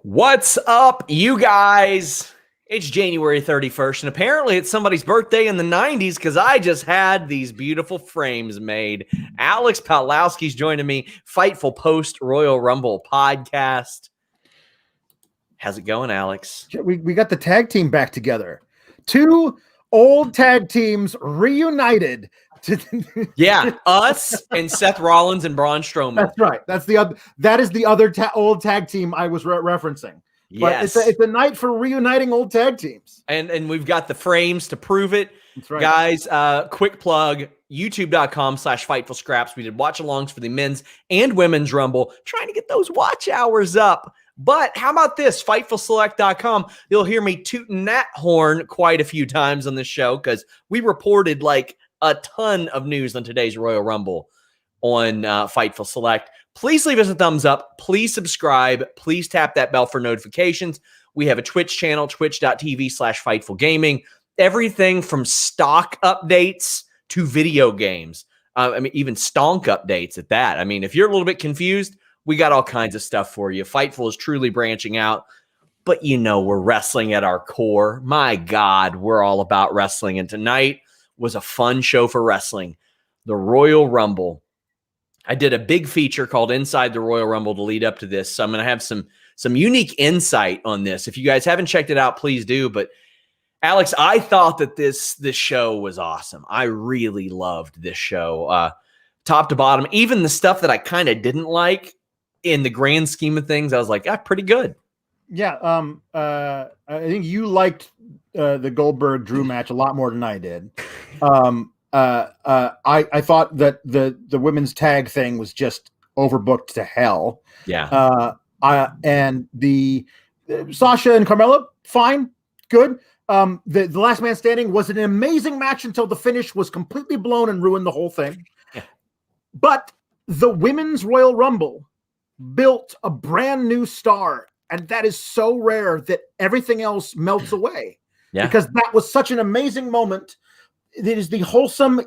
What's up, you guys? It's January 31st, and apparently it's somebody's birthday in the 90s because I just had these beautiful frames made. Alex Pawlowski's joining me, Fightful Post Royal Rumble podcast. How's it going, Alex? We got the tag team back together. Two old tag teams reunited. Yeah, us and Seth Rollins and Braun Strowman. That's right. That is the other old tag team I was referencing. Yes. But it's a night for reuniting old tag teams. And we've got the frames to prove it. That's right. Guys, quick plug, youtube.com/Fightful Scraps. We did watch-alongs for the men's and women's Rumble, trying to get those watch hours up. But how about this? FightfulSelect.com. You'll hear me tooting that horn quite a few times on this show because we reported like a ton of news on today's Royal Rumble on Fightful Select. Please leave us a thumbs up. Please subscribe. Please tap that bell for notifications. We have a Twitch channel, twitch.tv/FightfulGaming. Everything from stock updates to video games. Even stonk updates at that. I mean, if you're a little bit confused, we got all kinds of stuff for you. Fightful is truly branching out, but we're wrestling at our core. My God, we're all about wrestling. And tonight was a fun show for wrestling. The Royal Rumble. I did a big feature called Inside the Royal Rumble to lead up to this. So I'm going to have some unique insight on this. If you guys haven't checked it out, please do. But Alex, I thought that this show was awesome. I really loved this show, top to bottom. Even the stuff that I kind of didn't like, in the grand scheme of things, I was like, pretty good. Yeah. I think you liked the Goldberg Drew match a lot more than I did. I thought that the women's tag thing was just overbooked to hell. Yeah. And the Sasha and Carmella, fine, good. The last man standing was an amazing match until the finish was completely blown and ruined the whole thing. Yeah. But the women's Royal Rumble built a brand new star, and that is so rare that everything else melts away. Yeah. Because that was such an amazing moment. It is the wholesome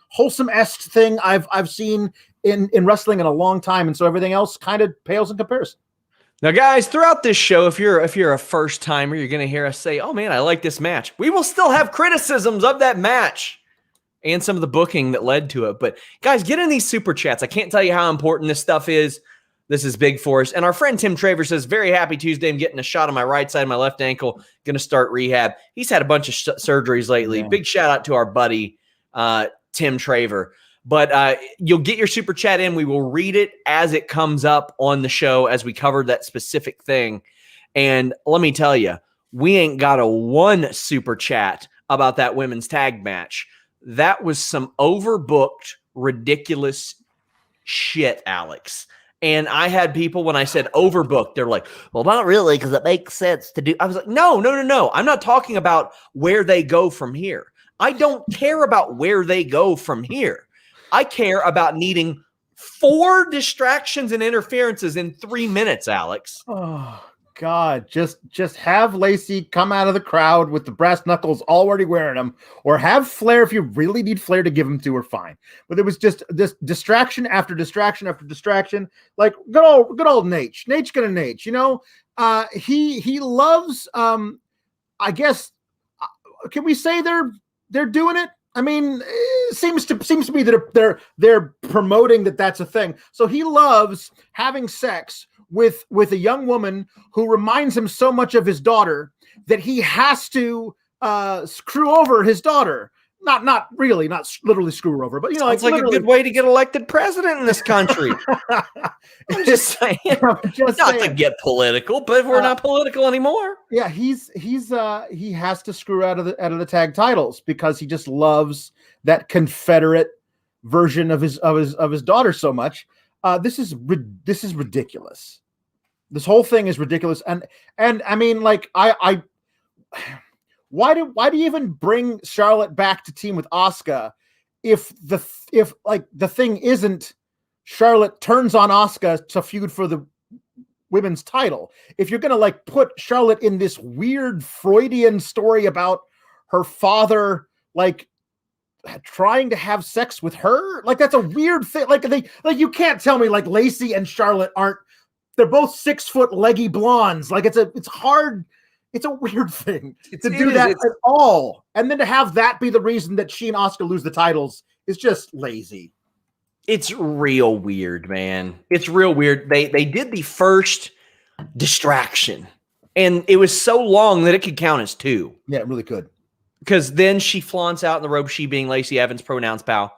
wholesome-esque thing I've seen in wrestling in a long time, and so everything else kind of pales in comparison. Now, guys, throughout this show, if you're a first timer, you're going to hear us say, "Oh man, I like this match." We will still have criticisms of that match and some of the booking that led to it. But guys, get in these super chats. I can't tell you how important this stuff is. This is big for us. And our friend Tim Traver says, "Very happy Tuesday. I'm getting a shot on my right side of my left ankle. Going to start rehab." He's had a bunch of surgeries lately. Yeah. Big shout out to our buddy, Tim Traver. But you'll get your super chat in. We will read it as it comes up on the show as we cover that specific thing. And let me tell you, we ain't got a one super chat about that women's tag match. That was some overbooked, ridiculous shit, Alex. And I had people, when I said overbooked, they're like, "Well, not really, because it makes sense to do." I was like, no. I'm not talking about where they go from here. I don't care about where they go from here. I care about needing 4 distractions and interferences in 3 minutes, Alex. Oh, God. Just have Lacey come out of the crowd with the brass knuckles already wearing them, or have Flair if you really need Flair to give them to her, fine. But it was just this distraction after distraction after distraction. Like good old Nate. Nate's gonna Nate. He loves. I guess. Can we say they're doing it? I mean, it seems to be that they're promoting that's a thing. So he loves having sex with a young woman who reminds him so much of his daughter that he has to screw over his daughter. Not really, not literally screw her over, but it's like a good way to get elected president in this country. I'm just saying, not to get political, but we're not political anymore. Yeah, he has to screw out of the tag titles because he just loves that Confederate version of his daughter so much. This is ridiculous. This whole thing is ridiculous, and I mean, like Why do you even bring Charlotte back to team with Asuka if the thing isn't Charlotte turns on Asuka to feud for the women's title? If you're gonna put Charlotte in this weird Freudian story about her father trying to have sex with her, that's a weird thing. You can't tell me Lacey and Charlotte they're both 6 foot leggy blondes. Like it's hard. It's a weird thing to do that at all. And then to have that be the reason that she and Asuka lose the titles is just lazy. It's real weird, man. It's real weird. They did the first distraction, and it was so long that it could count as 2. Yeah, it really could. Because then she flaunts out in the robe, she being Lacey Evans' pronouns pal.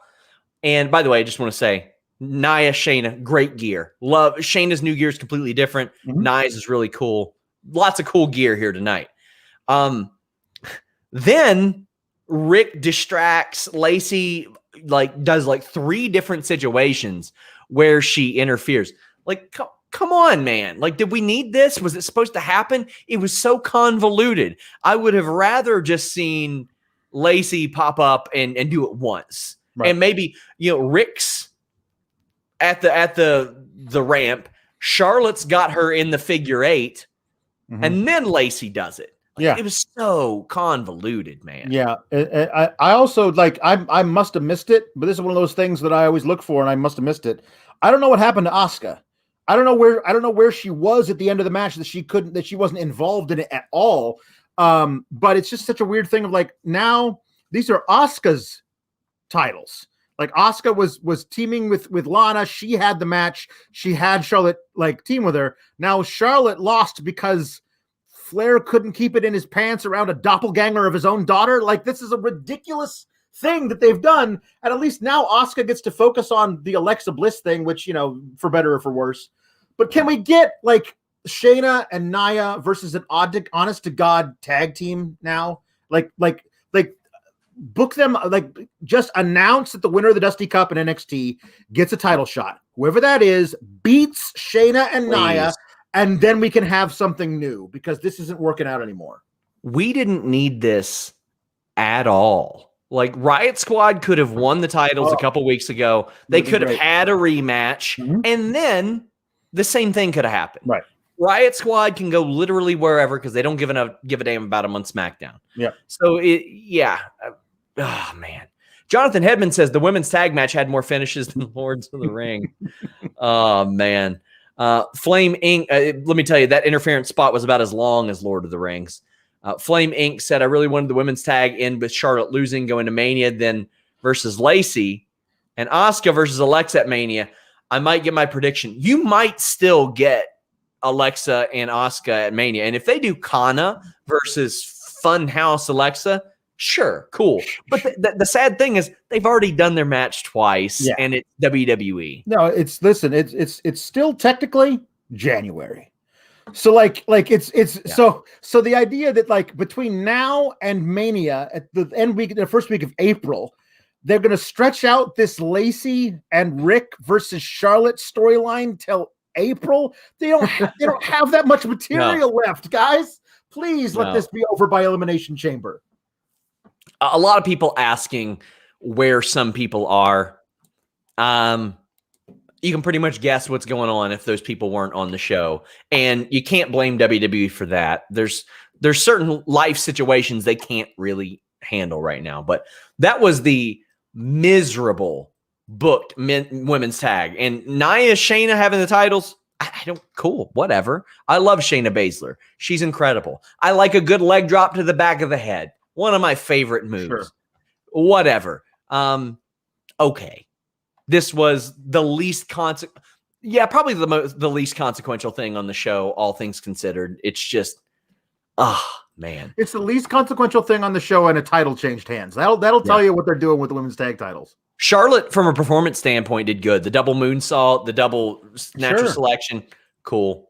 And by the way, I just want to say, Nia, Shayna, great gear. Love Shayna's new gear is completely different. Nia's is really cool. Lots of cool gear here tonight. Then Rick distracts Lacey, does 3 different situations where she interferes. Come on, man. Did we need this? Was it supposed to happen? It was so convoluted. I would have rather just seen Lacey pop up and do it once. Right. And maybe, Rick's at the ramp. Charlotte's got her in the figure 8. And then Lacey does it. It was so convoluted, man. Yeah. I also I must have missed it, but this is one of those things that I always look for, and I must have missed it. I don't know what happened to Asuka. I don't know where she was at the end of the match, that she wasn't involved in it at all. But it's just such a weird thing of now these are Asuka's titles. Asuka was teaming with Lana. She had the match. She had Charlotte team with her. Now Charlotte lost because Flair couldn't keep it in his pants around a doppelganger of his own daughter. This is a ridiculous thing that they've done. And at least now Asuka gets to focus on the Alexa Bliss thing, which, for better or for worse. But can we get Shayna and Nia versus an honest to God tag team now? Book them, just announce that the winner of the Dusty Cup in NXT gets a title shot. Whoever that is beats Shayna and Nia, and then we can have something new, because this isn't working out anymore. We didn't need this at all. Riot Squad could have won the titles a couple weeks ago. They could have had a rematch, and then the same thing could have happened. Right. Riot Squad can go literally wherever, because they don't give a damn about them on SmackDown. Yeah. So oh man. Jonathan Hedman says the women's tag match had more finishes than Lords of the Ring. Oh man. Flame Inc. Let me tell you, that interference spot was about as long as Lord of the Rings. Flame Inc. said, I really wanted the women's tag in with Charlotte losing, going to Mania, then versus Lacey, and Asuka versus Alexa at Mania. I might get my prediction. You might still get Alexa and Asuka at Mania. And if they do Kana versus Funhouse Alexa, sure, cool. But the sad thing is they've already done their match twice, and it's WWE. No, it's still technically January. So so the idea that between now and Mania at the first week of April, they're going to stretch out this Lacey and Rick versus Charlotte storyline till April. They don't have that much material left, guys. Please let this be over by Elimination Chamber. A lot of people asking where some people are. You can pretty much guess what's going on if those people weren't on the show. And you can't blame WWE for that. There's certain life situations they can't really handle right now. But that was the miserable booked women's tag. And Nia, Shayna having the titles, cool, whatever. I love Shayna Baszler. She's incredible. I like a good leg drop to the back of the head. One of my favorite moves. Sure. Whatever. Okay. This was the least probably the least consequential thing on the show, all things considered. It's just, man. It's the least consequential thing on the show, and a title changed hands. That'll tell you what they're doing with the women's tag titles. Charlotte, from a performance standpoint, did good. The double moonsault, the double natural selection, cool.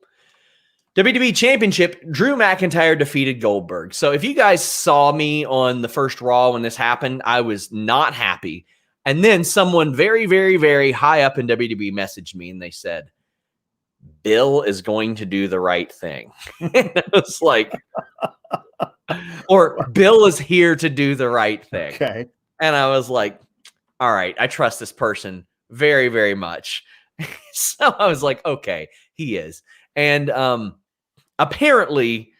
WWE Championship, Drew McIntyre defeated Goldberg. So if you guys saw me on the first Raw when this happened, I was not happy. And then someone very, very, very high up in WWE messaged me, and they said, Bill is going to do the right thing. And I was like, or Bill is here to do the right thing. Okay. And I was like, all right, I trust this person very, very much. So I was like, okay, he is. And apparently,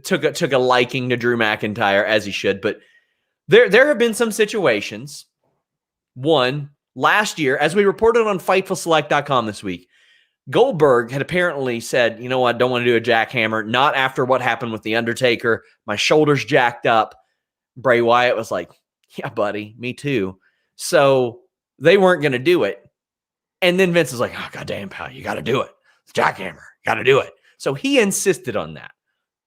took a liking to Drew McIntyre, as he should. But there have been some situations. One, last year, as we reported on FightfulSelect.com this week, Goldberg had apparently said, you know what, I don't want to do a jackhammer. Not after what happened with The Undertaker. My shoulder's jacked up. Bray Wyatt was like, yeah, buddy, me too. So they weren't going to do it. And then Vince is like, oh, goddamn, pal, you got to do it. It's jackhammer. You got to do it. So he insisted on that.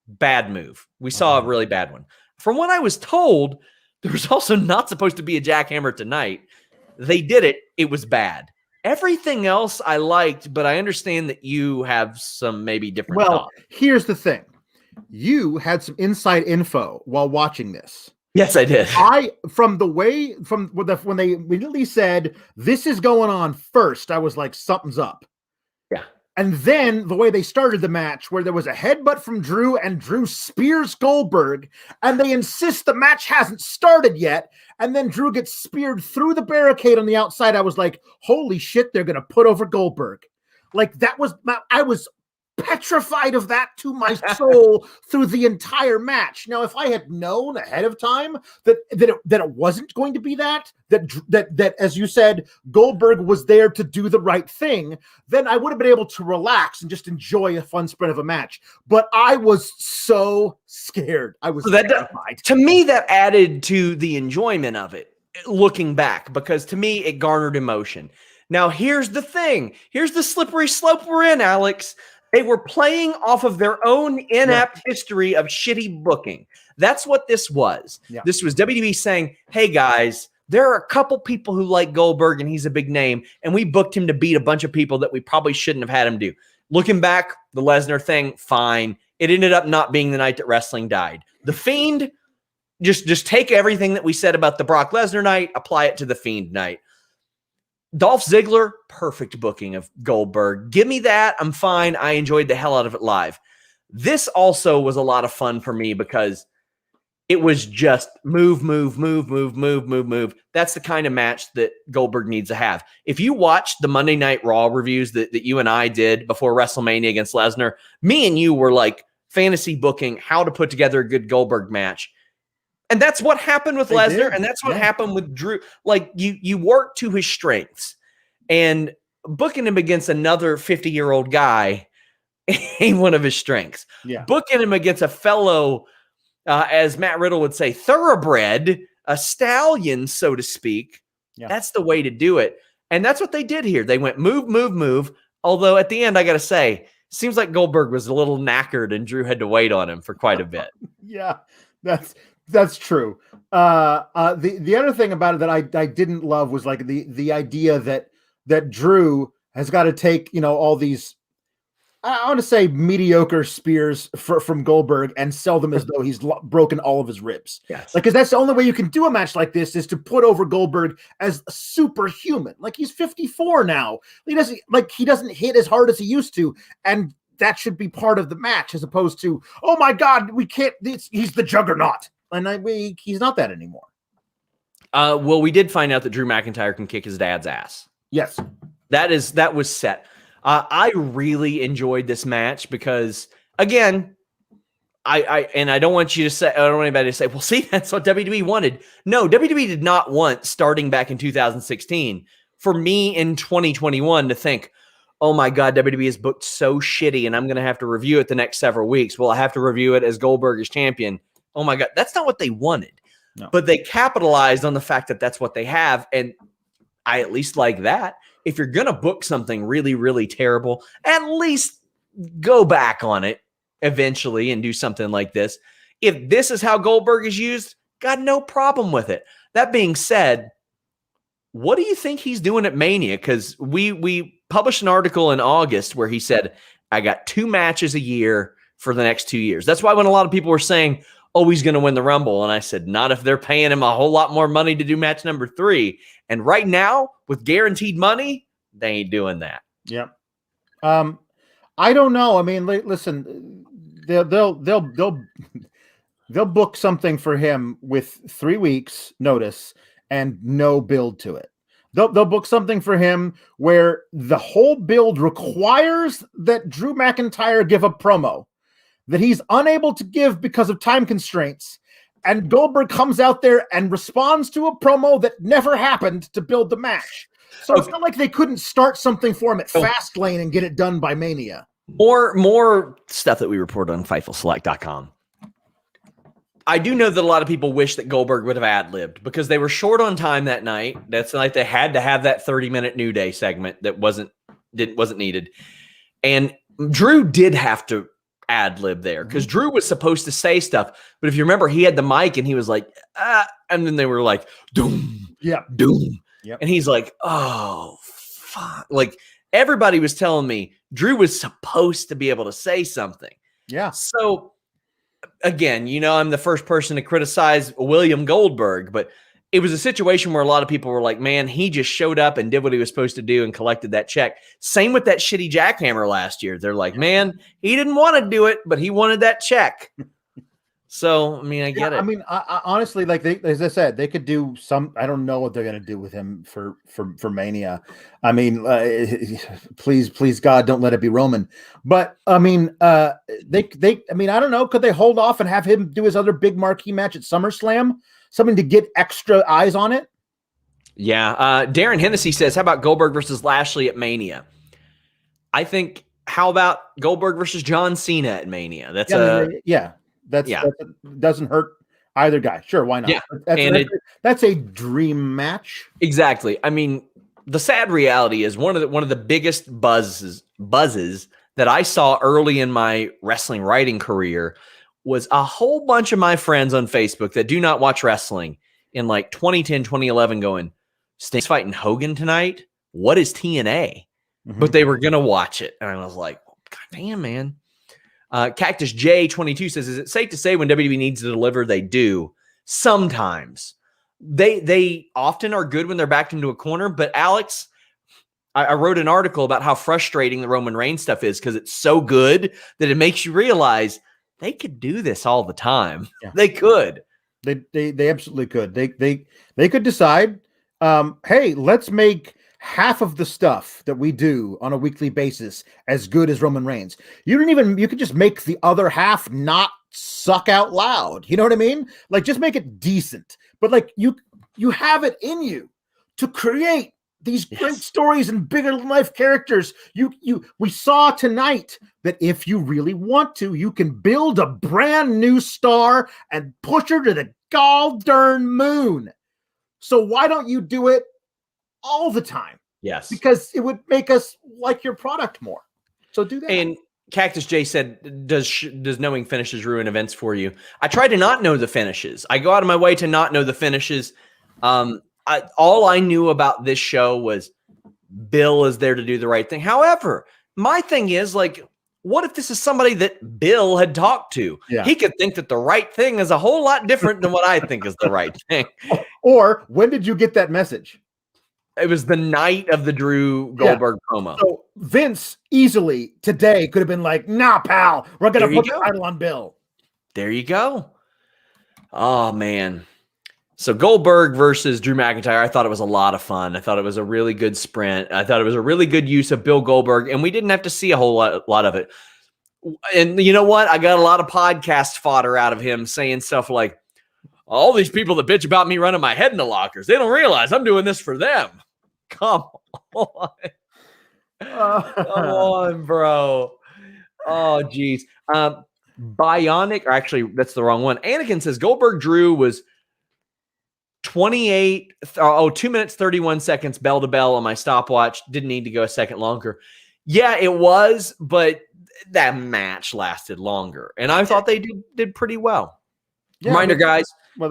Bad move. We saw a really bad one. From what I was told, there was also not supposed to be a jackhammer tonight. They did it. It was bad. Everything else I liked, but I understand that you have some maybe different thoughts. Here's the thing. You had some inside info while watching this. Yes, I did. From when they immediately said, this is going on first, I was like, something's up. Yeah. And then the way they started the match, where there was a headbutt from Drew and Drew spears Goldberg, and they insist the match hasn't started yet, and then Drew gets speared through the barricade on the outside. I was like, holy shit, they're going to put over Goldberg. Like, I was petrified of that to my soul through the entire match. Now, if I had known ahead of time that it wasn't going to be that as you said, Goldberg was there to do the right thing, then I would have been able to relax and just enjoy a fun sprint of a match. But I was so scared. I was terrified. To me, that added to the enjoyment of it, looking back, because to me, it garnered emotion. Now, here's the thing. Here's the slippery slope we're in, Alex. They were playing off of their own inept history of shitty booking. That's what this was. Yeah. This was WWE saying, hey, guys, there are a couple people who like Goldberg, and he's a big name, and we booked him to beat a bunch of people that we probably shouldn't have had him do. Looking back, the Lesnar thing, fine. It ended up not being the night that wrestling died. The Fiend, just take everything that we said about the Brock Lesnar night, apply it to the Fiend night. Dolph Ziggler, perfect booking of Goldberg. Give me that. I'm fine. I enjoyed the hell out of it live. This also was a lot of fun for me because it was just move. That's the kind of match that Goldberg needs to have. If you watched the Monday Night Raw reviews that you and I did before WrestleMania against Lesnar, me and you were like fantasy booking how to put together a good Goldberg match. And that's what happened with Lesnar, and that's what happened with Drew. Like, you work to his strengths, and booking him against another 50-year-old guy ain't one of his strengths. Yeah. Booking him against a fellow, as Matt Riddle would say, thoroughbred, a stallion, so to speak, that's the way to do it. And that's what they did here. They went move. Although at the end, I got to say, seems like Goldberg was a little knackered, and Drew had to wait on him for quite a bit. Yeah, that's true. The other thing about it that I didn't love was like the idea that Drew has got to take, all these, I want to say, mediocre spears from Goldberg and sell them as though he's broken all of his ribs. Yes. Like, because that's the only way you can do a match like this is to put over Goldberg as superhuman. Like, he's 54 now. He doesn't hit as hard as he used to, and that should be part of the match as opposed to, oh my God, we can't. He's the juggernaut. And he's not that anymore. Well, we did find out that Drew McIntyre can kick his dad's ass. Yes. That was set. I really enjoyed this match because, again, I don't want you to say, I don't want anybody to say, well, see, that's what WWE wanted. No, WWE did not want, starting back in 2016, for me in 2021 to think, oh my God, WWE is booked so shitty and I'm going to have to review it the next several weeks. Well, I have to review it as Goldberg is champion. Oh my God, that's not what they wanted. No. But they capitalized on the fact that that's what they have. And I at least like that. If you're going to book something really, really terrible, at least go back on it eventually and do something like this. If this is how Goldberg is used, got no problem with it. That being said, what do you think he's doing at Mania? Because we published an article in August where he said, I got 2 matches a year for the next 2 years. That's why when a lot of people were saying, oh, he's going to win the Rumble. And I said, not if they're paying him a whole lot more money to do match number 3. And right now, with guaranteed money, they ain't doing that. Yeah. I don't know. I mean, listen, they'll book something for him with 3 weeks notice and no build to it. They'll book something for him where the whole build requires that Drew McIntyre give a promo that he's unable to give because of time constraints. And Goldberg comes out there and responds to a promo that never happened to build the match. So it's not like they couldn't start something for him at Fastlane and get it done by Mania. More stuff that we report on FightfulSelect.com. I do know that a lot of people wish that Goldberg would have ad-libbed because they were short on time that night. That's like they had to have that 30-minute New Day segment that wasn't needed. And Drew did have to ad-lib there because Drew was supposed to say stuff. But if you remember, he had the mic and he was like, and then they were like, doom, doom. Yep. And he's like, oh, fuck. Like everybody was telling me Drew was supposed to be able to say something. Yeah. So again, I'm the first person to criticize William Goldberg, but it was a situation where a lot of people were like, man, he just showed up and did what he was supposed to do and collected that check. Same with that shitty jackhammer last year. They're like, man, he didn't want to do it, but he wanted that check. So, I mean, I get it. I mean, I honestly, like as I said, they could do some. I don't know what they're going to do with him for Mania. I mean, please, God, don't let it be Roman. But I mean, I don't know. Could they hold off and have him do his other big marquee match at SummerSlam? Something to get extra eyes on it. Yeah. Darren Hennessy says, "How about Goldberg versus Lashley at Mania?" I think. How about Goldberg versus John Cena at Mania? That's That doesn't hurt either guy. Sure, why not? Yeah. That's a dream match. Exactly. I mean, the sad reality is one of the biggest buzzes that I saw early in my wrestling writing career was a whole bunch of my friends on Facebook that do not watch wrestling in like 2010, 2011 going, Sting's fighting Hogan tonight? What is TNA? Mm-hmm. But they were going to watch it. And I was like, God damn, man. Cactus J22 says, is it safe to say when WWE needs to deliver, they do? Sometimes. They often are good when they're backed into a corner. But Alex, I wrote an article about how frustrating the Roman Reigns stuff is because it's so good that it makes you realize they could do this all the time. Yeah. They could. They absolutely could. They could decide, hey, let's make half of the stuff that we do on a weekly basis as good as Roman Reigns. You could just make the other half not suck out loud. You know what I mean? Like just make it decent. But like you have it in you to create these great stories and bigger than life characters. We saw tonight that if you really want to, you can build a brand new star and push her to the gall darn moon. So why don't you do it all the time? Yes. Because it would make us like your product more. So do that. And Cactus J said, does knowing finishes ruin events for you? I try to not know the finishes. I go out of my way to not know the finishes. All I knew about this show was Bill is there to do the right thing. However, my thing is like, what if this is somebody that Bill had talked to? Yeah. He could think that the right thing is a whole lot different than what I think is the right thing. Or when did you get that message? It was the night of the Drew Goldberg promo. So Vince easily today could have been like, nah, pal, we're going to put the title on Bill. There you go. Oh, man. So Goldberg versus Drew McIntyre, I thought it was a lot of fun. I thought it was a really good sprint. I thought it was a really good use of Bill Goldberg, and we didn't have to see a whole lot of it. And you know what? I got a lot of podcast fodder out of him saying stuff like, all these people that bitch about me running my head in the lockers, they don't realize I'm doing this for them. Come on. Come on, bro. Oh, geez. Bionic, or actually, that's the wrong one. Anakin says Goldberg Drew was 2 minutes, 31 seconds, bell to bell on my stopwatch. Didn't need to go a second longer. Yeah, it was, but that match lasted longer. And I thought they did pretty well. Yeah, reminder, guys,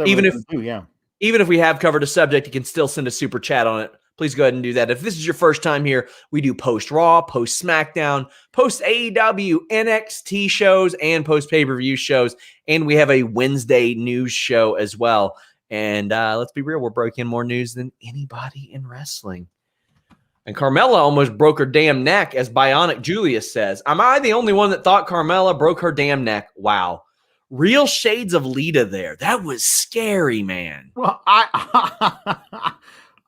even if we have covered a subject, you can still send a super chat on it. Please go ahead and do that. If this is your first time here, we do post Raw, post SmackDown, post AEW, NXT shows, and post pay-per-view shows. And we have a Wednesday news show as well. And let's be real, we're breaking more news than anybody in wrestling. And Carmella almost broke her damn neck, as Bionic Julius says. Am I the only one that thought Carmella broke her damn neck? Wow. Real shades of Lita there. That was scary, man. Well,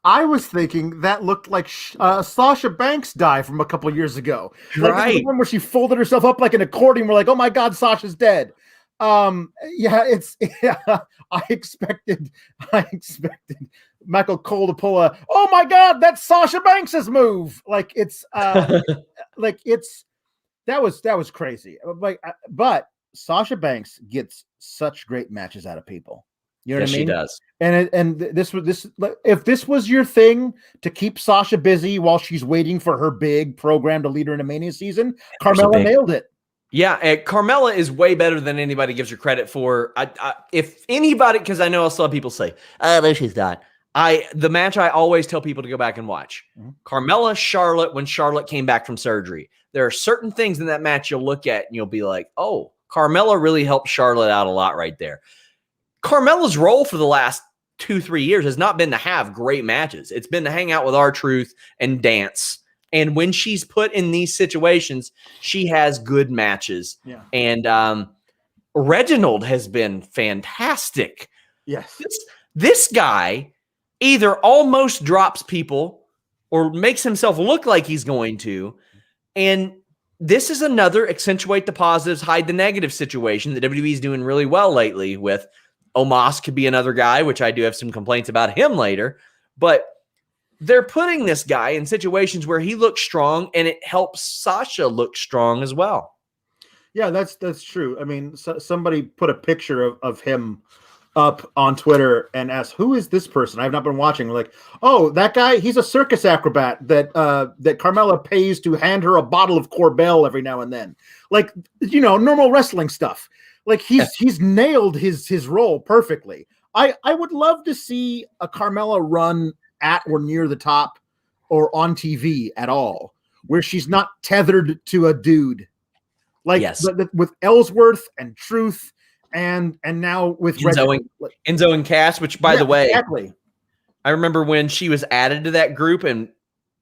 I was thinking that looked like Sasha Banks' dive from a couple of years ago. Like right. The one where she folded herself up like an accordion. We're like, oh my God, Sasha's dead. I expected Michael Cole to pull a, oh my God, that's Sasha Banks's move. Like it's that was crazy. But Sasha Banks gets such great matches out of people. You know what I mean? She does. And if this was your thing to keep Sasha busy while she's waiting for her big program to lead her in a Mania season, Carmella nailed it. Yeah, Carmella is way better than anybody gives her credit for. If anybody, because I know I'll still have people say, "Oh, no, she's not." The match I always tell people to go back and watch: Carmella, Charlotte, when Charlotte came back from surgery. There are certain things in that match you'll look at and you'll be like, "Oh, Carmella really helped Charlotte out a lot right there." Carmella's role for the last 2-3 years has not been to have great matches. It's been to hang out with R-Truth and dance. And when she's put in these situations, she has good matches. Yeah. And Reginald has been fantastic. Yes. This guy either almost drops people or makes himself look like he's going to. And this is another accentuate the positives, hide the negative situation that WWE is doing really well lately with. Omos could be another guy, which I do have some complaints about him later. But they're putting this guy in situations where he looks strong, and it helps Sasha look strong as well. Yeah, that's true. I mean, somebody put a picture of him up on Twitter and asked, "Who is this person?" I've not been watching. Like, oh, that guy, he's a circus acrobat that Carmella pays to hand her a bottle of Corbel every now and then. Like, normal wrestling stuff. Like he's nailed his role perfectly. I would love to see a Carmella run at or near the top or on TV at all, where she's not tethered to a dude. Like with Ellsworth and Truth and now with Enzo and Cass, which by the way, exactly. I remember when she was added to that group and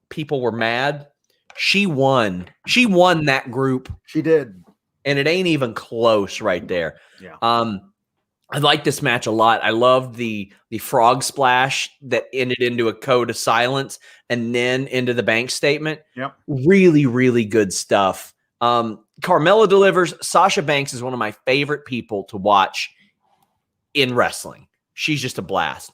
people were mad. She won. She won that group. She did. And it ain't even close right there. Yeah. I like this match a lot. I loved the frog splash that ended into a code of silence and then into the bank statement. Yep. Really, really good stuff. Carmella delivers. Sasha Banks is one of my favorite people to watch in wrestling. She's just a blast.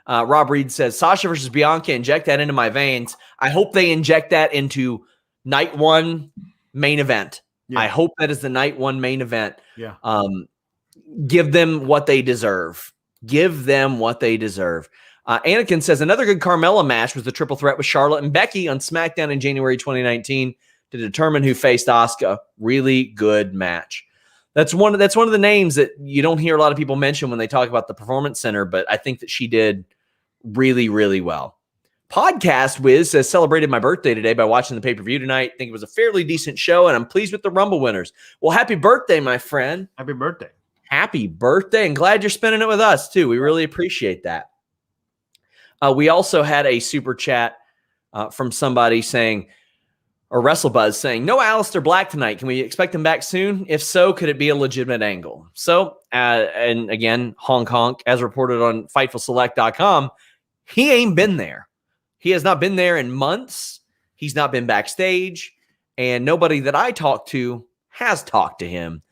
Rob Reed says, Sasha versus Bianca, inject that into my veins. I hope they inject that into night one main event. Yeah. I hope that is the night one main event. Yeah. Give them what they deserve. Give them what they deserve. Anakin says another good Carmella match was the triple threat with Charlotte and Becky on SmackDown in January 2019 to determine who faced Asuka. Really good match. That's one of the names that you don't hear a lot of people mention when they talk about the Performance Center, but I think that she did really, really well. Podcast Wiz says, celebrated my birthday today by watching the pay-per-view tonight. Think it was a fairly decent show, and I'm pleased with the Rumble winners. Well, happy birthday, my friend. Happy birthday. Happy birthday, and glad you're spending it with us, too. We really appreciate that. We also had a super chat from somebody saying, or WrestleBuzz saying, no Aleister Black tonight. Can we expect him back soon? If so, could it be a legitimate angle? So, and again, honk honk, as reported on FightfulSelect.com, he ain't been there. He has not been there in months. He's not been backstage, and nobody that I talked to has talked to him.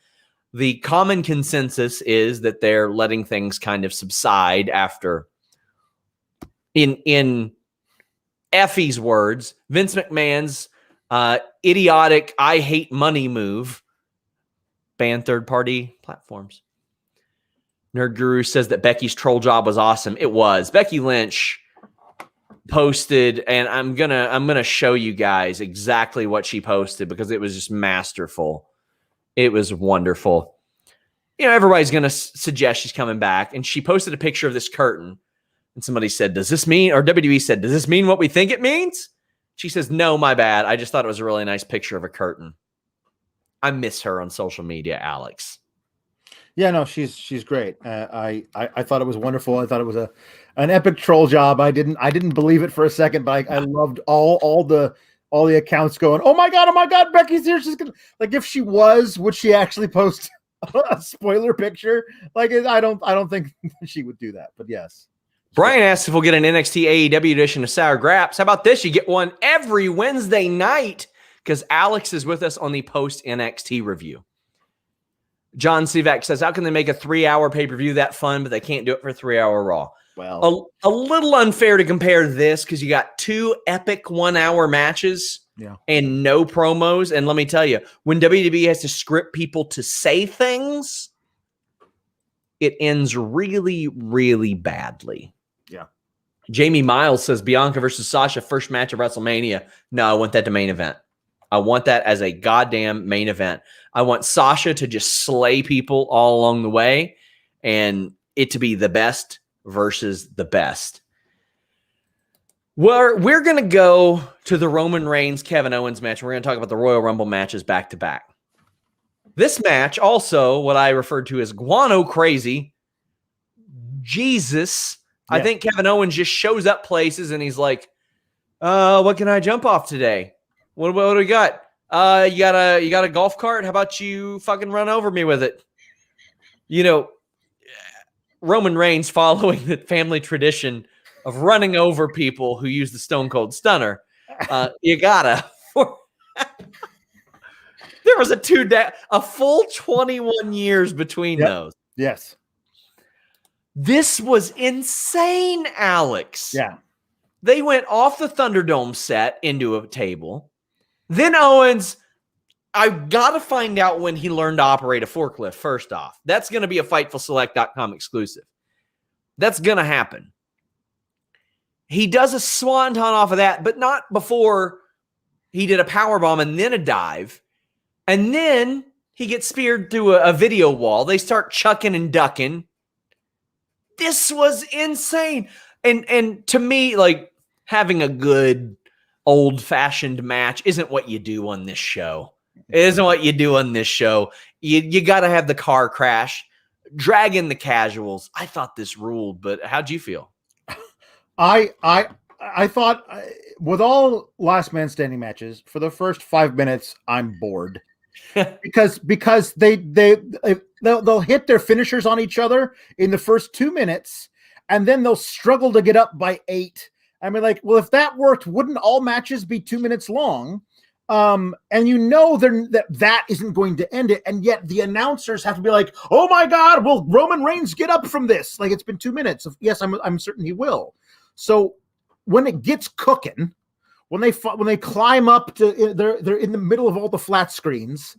The common consensus is that they're letting things kind of subside after, in Effie's words, Vince McMahon's idiotic I hate money move, ban third-party platforms. Nerd Guru says that Becky's troll job was awesome. It was. Becky Lynch posted, and I'm gonna show you guys exactly what she posted because it was just masterful. It was wonderful. Everybody's gonna suggest she's coming back, and she posted a picture of this curtain, and somebody said, does this mean, or WWE said, does this mean what we think it means? She says, no, my bad. I just thought it was a really nice picture of a curtain. I miss her on social media, Alex. Yeah, no, she's great. I thought it was wonderful. I thought it was an epic troll job. I didn't believe it for a second, but I loved all the accounts going, oh my god, Becky's here. She's gonna, like, if she was, would she actually post a spoiler picture? Like, I don't think she would do that, but yes. Brian asks if we'll get an NXT AEW edition of Sour Graps. How about this? You get one every Wednesday night because Alex is with us on the post NXT review. John Sivak says, how can they make a 3-hour pay-per-view that fun, but they can't do it for a 3-hour Raw? Well, a little unfair to compare this because you got 2 epic 1-hour matches and no promos. And let me tell you, when WWE has to script people to say things, it ends really, really badly. Yeah. Jamie Miles says Bianca versus Sasha, first match of WrestleMania. No, I want that to main event. I want that as a goddamn main event. I want Sasha to just slay people all along the way and it to be the best versus the best. We're going to go to the Roman Reigns, Kevin Owens match. We're going to talk about the Royal Rumble matches back to back. This match, also what I referred to as guano crazy. Jesus. Yeah. I think Kevin Owens just shows up places and he's like, what can I jump off today? What do we got? You got a golf cart? How about you fucking run over me with it? You know, Roman Reigns following the family tradition of running over people who use the Stone Cold Stunner. You gotta. There was a full 21 years between those. Yes. This was insane, Alex. Yeah. They went off the Thunderdome set into a table. Then Owens, I've got to find out when he learned to operate a forklift, first off. That's going to be a FightfulSelect.com exclusive. That's going to happen. He does a swanton off of that, but not before he did a powerbomb and then a dive. And then he gets speared through a video wall. They start chucking and ducking. This was insane. And to me, like, having a good old-fashioned match isn't what you do on this show. It isn't what you do on this show. You got to have the car crash, drag in the casuals. I thought this ruled, but how'd you feel? I thought with all last man standing matches, for the first 5 minutes, I'm bored because they'll hit their finishers on each other in the first 2 minutes, and then they'll struggle to get up by 8. I mean, like, well, if that worked, wouldn't all matches be 2 minutes long? And you know that isn't going to end it, and yet the announcers have to be like, "Oh my God, will Roman Reigns get up from this?" Like, it's been 2 minutes. Yes, I'm certain he will. So when it gets cooking, when they climb up to, they're in the middle of all the flat screens,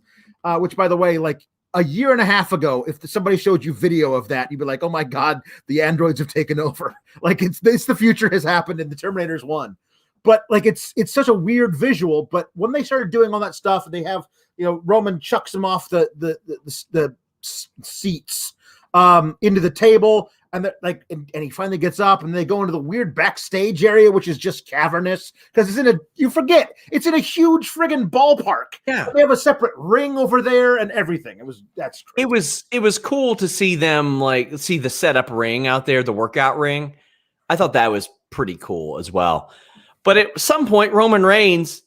which, by the way, like a year and a half ago, if somebody showed you video of that, you'd be like, "Oh my God, the androids have taken over." Like it's the future has happened and the Terminator's won. But like it's such a weird visual. But when they started doing all that stuff, they have, Roman chucks him off the seats into the table, and and he finally gets up, and they go into the weird backstage area, which is just cavernous because it's in a huge friggin' ballpark. Yeah, they have a separate ring over there and everything. That's crazy. It was cool to see them see the setup ring out there, the workout ring. I thought that was pretty cool as well. But at some point, Roman Reigns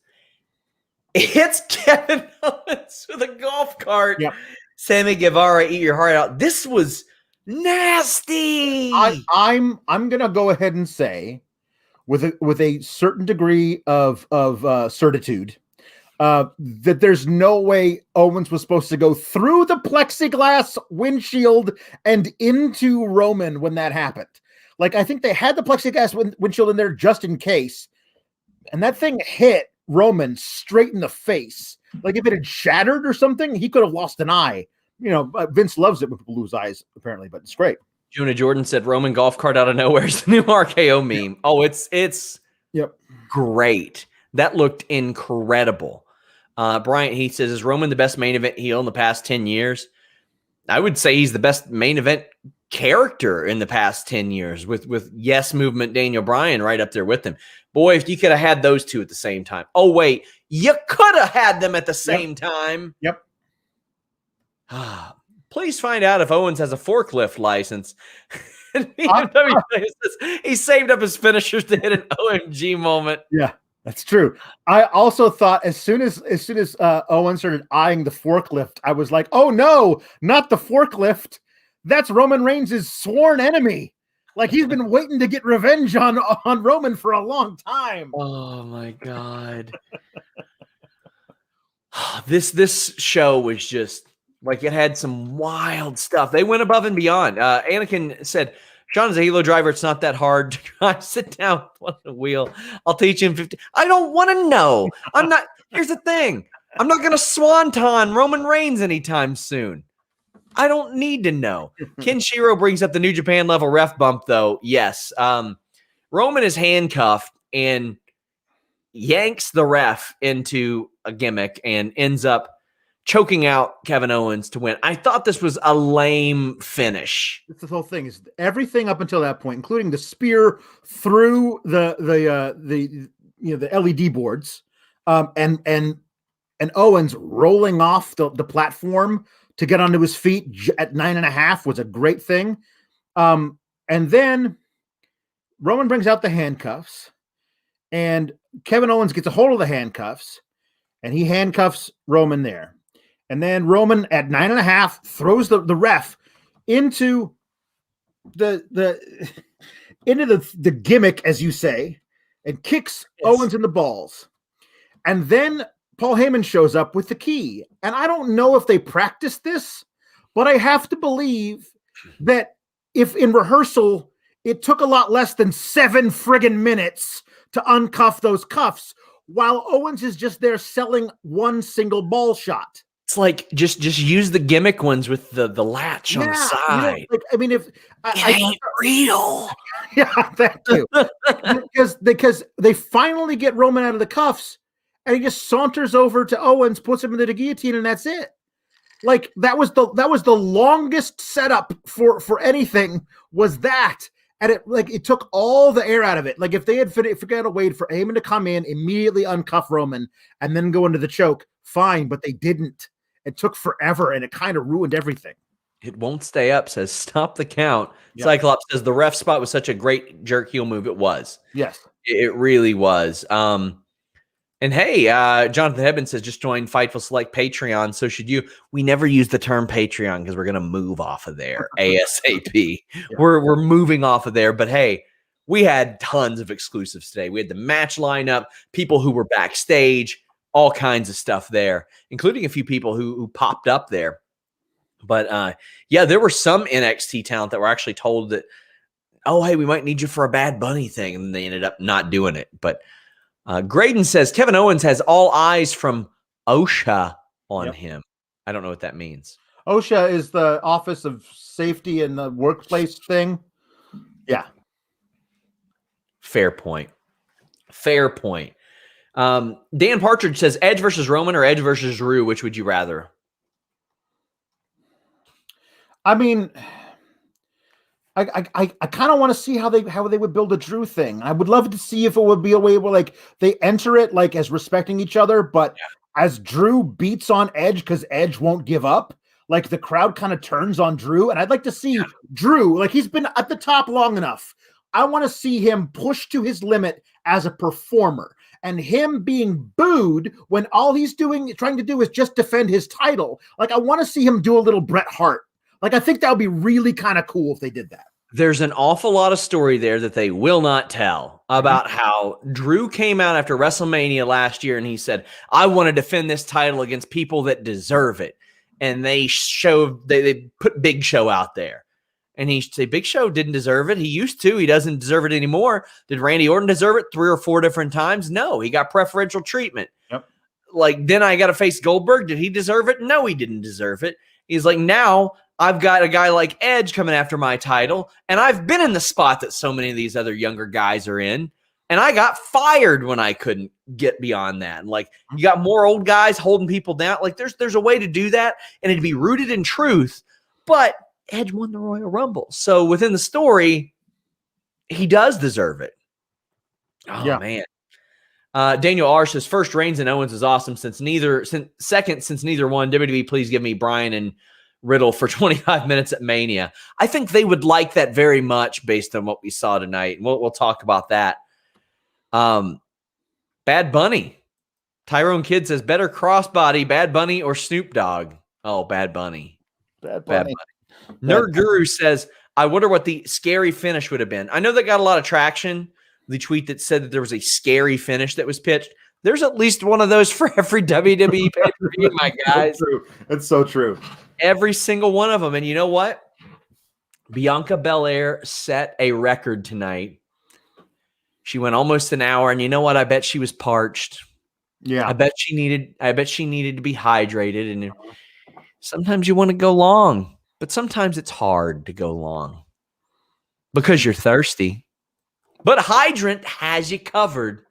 hits Kevin Owens with a golf cart. Yep. Sammy Guevara, eat your heart out. This was nasty. I'm gonna go ahead and say, with a certain degree of certitude, that there's no way Owens was supposed to go through the plexiglass windshield and into Roman when that happened. Like, I think they had the plexiglass windshield in there just in case. And that thing hit Roman straight in the face. Like, if it had shattered or something, he could have lost an eye. Vince loves it when people lose eyes, apparently, but it's great. Jonah Jordan said Roman golf cart out of nowhere is the new RKO meme. Yep. Oh, it's great. That looked incredible. Bryant Heath says, is Roman the best main event heel in the past 10 years? I would say he's the best main event character in the past 10 years with Yes Movement Daniel Bryan right up there with him. Boy, if you could have had those two at the same time. Oh, wait, you could have had them at the same time. Yep. Please find out if Owens has a forklift license. He saved up his finishers to hit an OMG moment. Yeah, that's true. I also thought as soon as Owens started eyeing the forklift, I was like, oh no, not the forklift. That's Roman Reigns' sworn enemy. Like, he's been waiting to get revenge on Roman for a long time. Oh my God. This show was just like, it had some wild stuff. They went above and beyond. Anakin said, Sean is a Halo driver. It's not that hard to drive. Sit down on the wheel. I'll teach him 50. I don't want to know. I'm not. Here's the thing. I'm not going to swanton Roman Reigns anytime soon. I don't need to know. Ken Shiro brings up the New Japan level ref bump, though. Yes. Roman is handcuffed and yanks the ref into a gimmick and ends up choking out Kevin Owens to win. I thought this was a lame finish. That's the whole thing. Is everything up until that point, including the spear through the LED boards, and Owens rolling off the platform to get onto his feet at 9.5 was a great thing. And then Roman brings out the handcuffs, and Kevin Owens gets a hold of the handcuffs, and he handcuffs Roman there. And then Roman at 9.5 throws the ref into the gimmick, as you say, and kicks Owens in the balls. And then Paul Heyman shows up with the key. And I don't know if they practiced this, but I have to believe that if in rehearsal it took a lot less than 7 friggin' minutes to uncuff those cuffs, while Owens is just there selling one single ball shot. It's like just use the gimmick ones with the latch on the side. I mean, if it ain't real. Yeah, that too. because they finally get Roman out of the cuffs, and he just saunters over to Owens, puts him into the guillotine, and that's it. Like that was the longest setup for anything. Was that? And it took all the air out of it. Like if they had forgot to wait for Heyman to come in, immediately uncuff Roman, and then go into the choke, fine. But they didn't. It took forever, and it kind of ruined everything. It won't stay up, says stop the count. Yeah. Cyclops says the ref spot was such a great jerk heel move. It was. Yes. It really was. And hey, Jonathan Hebben says just join Fightful Select Patreon. So should you. We never use the term Patreon because we're going to move off of there ASAP. Yeah. We're moving off of there. But hey, we had tons of exclusives today. We had the match lineup, people who were backstage, all kinds of stuff there, including a few people who popped up there. But yeah, there were some NXT talent that were actually told that, oh, hey, we might need you for a Bad Bunny thing. And they ended up not doing it. But Graydon says Kevin Owens has all eyes from OSHA on him. I don't know what that means. OSHA is the Office of Safety in the Workplace thing. Yeah. Fair point. Fair point. Dan Partridge says Edge versus Roman or Edge versus Drew. Which would you rather? I mean, I kind of want to see how they would build a Drew thing. I would love to see if it would be a way where like they enter it like as respecting each other, but as Drew beats on Edge because Edge won't give up, like the crowd kind of turns on Drew. And I'd like to see Drew, like he's been at the top long enough. I want to see him push to his limit as a performer. And him being booed when all he's trying to do is just defend his title. Like, I want to see him do a little Bret Hart. Like, I think that would be really kind of cool if they did that. There's an awful lot of story there that they will not tell about how Drew came out after WrestleMania last year and he said, I want to defend this title against people that deserve it. And they put Big Show out there. And he said, Big Show didn't deserve it. He used to. He doesn't deserve it anymore. Did Randy Orton deserve it 3 or 4 different times? No, he got preferential treatment. Yep. Like, then I got to face Goldberg. Did he deserve it? No, he didn't deserve it. He's like, now I've got a guy like Edge coming after my title, and I've been in the spot that so many of these other younger guys are in, and I got fired when I couldn't get beyond that. And like, you got more old guys holding people down. Like, there's a way to do that, and it'd be rooted in truth, but Edge won the Royal Rumble. So within the story, he does deserve it. Oh, man. Daniel R says, first, Reigns and Owens is awesome. Since neither one, WWE, please give me Bryan and Riddle for 25 minutes at Mania. I think they would like that very much based on what we saw tonight. We'll talk about that. Bad Bunny. Tyrone Kidd says, better crossbody, Bad Bunny or Snoop Dogg? Oh, Bad Bunny. Bad Bunny. Nerd Guru says, I wonder what the scary finish would have been. I know that got a lot of traction. The tweet that said that there was a scary finish that was pitched. There's at least one of those for every WWE pay-per-view, my guys. It's so true. Every single one of them. And you know what? Bianca Belair set a record tonight. She went almost an hour, and you know what? I bet she was parched. Yeah. I bet she needed to be hydrated. And sometimes you want to go long, but sometimes it's hard to go long because you're thirsty. But Hydrant has you covered.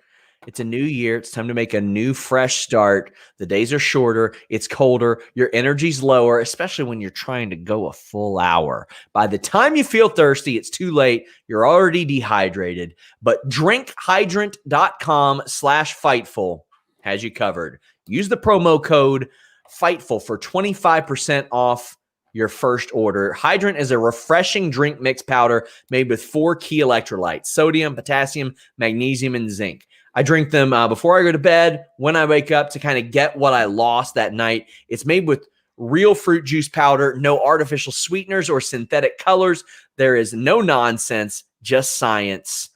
It's a new year. It's time to make a new, fresh start. The days are shorter. It's colder. Your energy's lower, especially when you're trying to go a full hour. By the time you feel thirsty, it's too late. You're already dehydrated. But drinkhydrant.com/Fightful has you covered. Use the promo code Fightful for 25% off your first order. Hydrant is a refreshing drink mix powder made with 4 key electrolytes: sodium, potassium, magnesium, and zinc. I drink them before I go to bed, when I wake up, to kind of get what I lost that night. It's made with real fruit juice powder, no artificial sweeteners or synthetic colors. There is no nonsense, just science.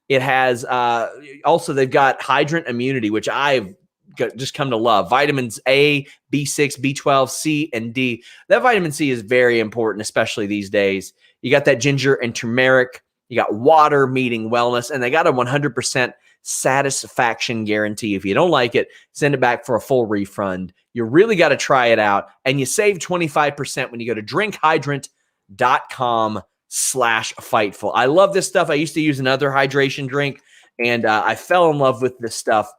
It has also, they've got Hydrant Immunity, which I've just come to love. Vitamins A, B6, B12, C, and D. That vitamin C is very important, especially these days. You got that ginger and turmeric. You got water meeting wellness, and they got a 100% satisfaction guarantee. If you don't like it, send it back for a full refund. You really got to try it out, and you save 25% when you go to drinkhydrant.com/Fightful. I love this stuff. I used to use another hydration drink, and I fell in love with this stuff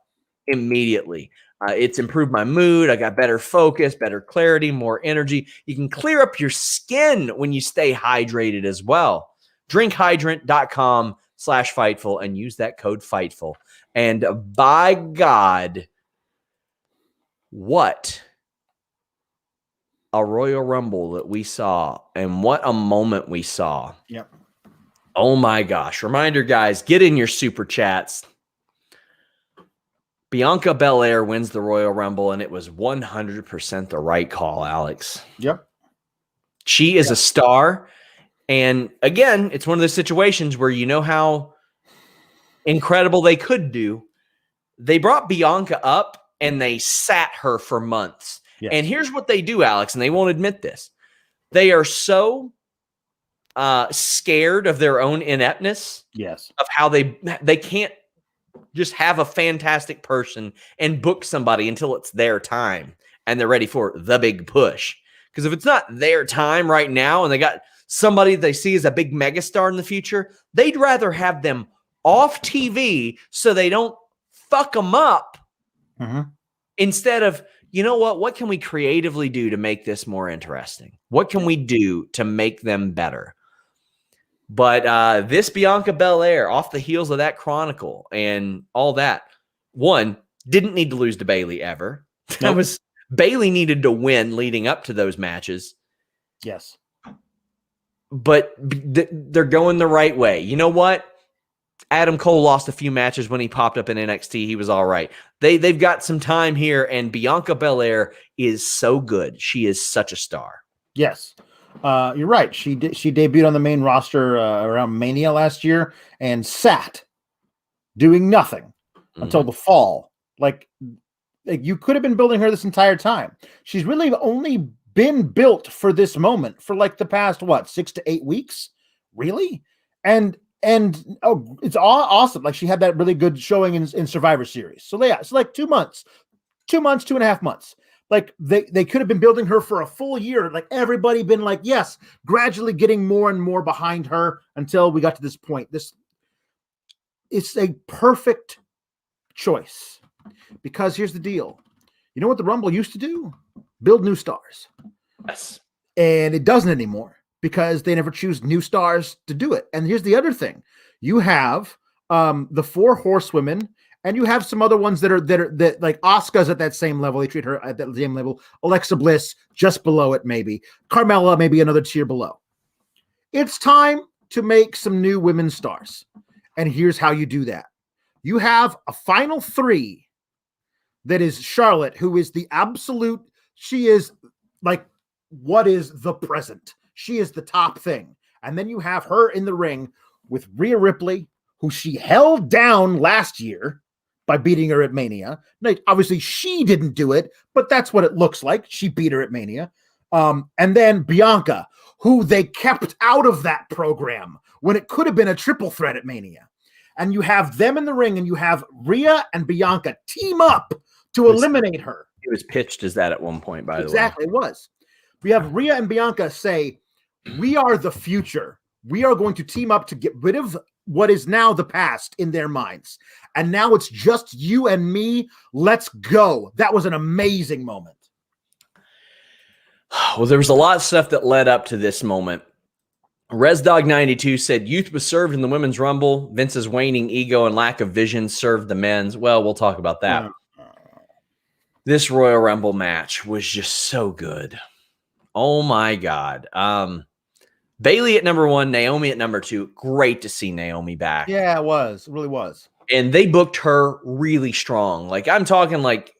immediately. It's improved my mood. I got better focus, better clarity, more energy. You can clear up your skin when you stay hydrated as well. drinkhydrant.com/Fightful and use that code Fightful. And by God, what a Royal Rumble that we saw, and what a moment we saw. Yep. Oh my gosh. Reminder, guys, get in your super chats. Bianca Belair wins the Royal Rumble, and it was 100% the right call, Alex. Yep. She is a star. And again, it's one of those situations where you know how incredible they could do. They brought Bianca up, and they sat her for months. Yes. And here's what they do, Alex, and they won't admit this. They are so scared of their own ineptness. Yes. Of how they can't just have a fantastic person and book somebody until it's their time and they're ready for the big push. Because if it's not their time right now and they got somebody they see as a big megastar in the future, they'd rather have them off TV so they don't fuck them up instead of, you know what can we creatively do to make this more interesting? What can we do to make them better? But this Bianca Belair, off the heels of that Chronicle and all that, one, didn't need to lose to Bayley ever. That was Bayley needed to win leading up to those matches. Yes. But they're going the right way. You know what? Adam Cole lost a few matches when he popped up in NXT. He was all right. They've got some time here, and Bianca Belair is so good. She is such a star. Yes. You're right. She debuted on the main roster around Mania last year and sat doing nothing until the fall. Like you could have been building her this entire time. She's really only been built for this moment for like the past 6 to 8 weeks, really. And it's all awesome. Like she had that really good showing in Survivor Series. So yeah, it's like 2 months, 2.5 months. Like they could have been building her for a full year. Like everybody been like, yes, gradually getting more and more behind her until we got to this point. It's a perfect choice because here's the deal. You know what the Rumble used to do? Build new stars. Yes. And it doesn't anymore because they never choose new stars to do it. And here's the other thing. You have the 4 horsewomen. And you have some other ones that like Asuka's at that same level. They treat her at that same level. Alexa Bliss just below it, maybe. Carmella, maybe another tier below. It's time to make some new women's stars. And here's how you do that. You have a final 3 that is Charlotte, who is the absolute, she is like, what is the present? She is the top thing. And then you have her in the ring with Rhea Ripley, who she held down last year by beating her at Mania. Now, obviously, she didn't do it, but that's what it looks like. She beat her at Mania. And then Bianca, who they kept out of that program when it could have been a triple threat at Mania. And you have them in the ring, and you have Rhea and Bianca team up to eliminate her. It was pitched as that at one point, by the way. Exactly, it was. We have Rhea and Bianca say, we are the future. We are going to team up to get rid of what is now the past in their minds. And now it's just you and me. Let's go. That was an amazing moment. Well, there was a lot of stuff that led up to this moment. ResDog92 said youth was served in the Women's Rumble. Vince's waning ego and lack of vision served the men's. Well, we'll talk about that. This Royal Rumble match was just so good. Oh, my God. Bayley at number 1, Naomi at number 2. Great to see Naomi back. Yeah, it was. It really was. And they booked her really strong. Like, I'm talking like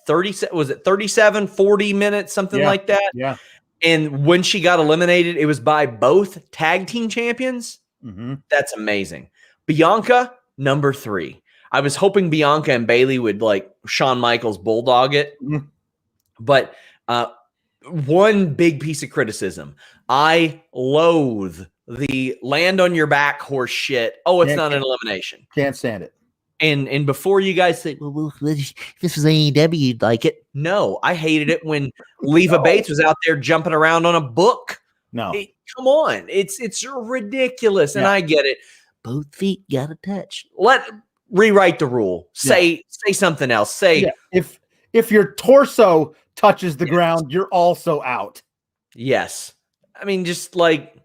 37, 40 minutes, something like that? Yeah. And when she got eliminated, it was by both tag team champions. Mm-hmm. That's amazing. Bianca, number 3. I was hoping Bianca and Bayley would like Shawn Michaels bulldog it. Mm-hmm. But one big piece of criticism. I loathe the land on your back horse shit. Oh, it's not an elimination. Can't stand it. And before you guys say, well, if this was AEW, you'd like it. No, I hated it when Leva Bates was out there jumping around on a book. No. Come on. It's ridiculous. And I get it. Both feet got to touch. Rewrite the rule. Say something else. Say if your torso touches the ground, you're also out. Yes. I mean, just like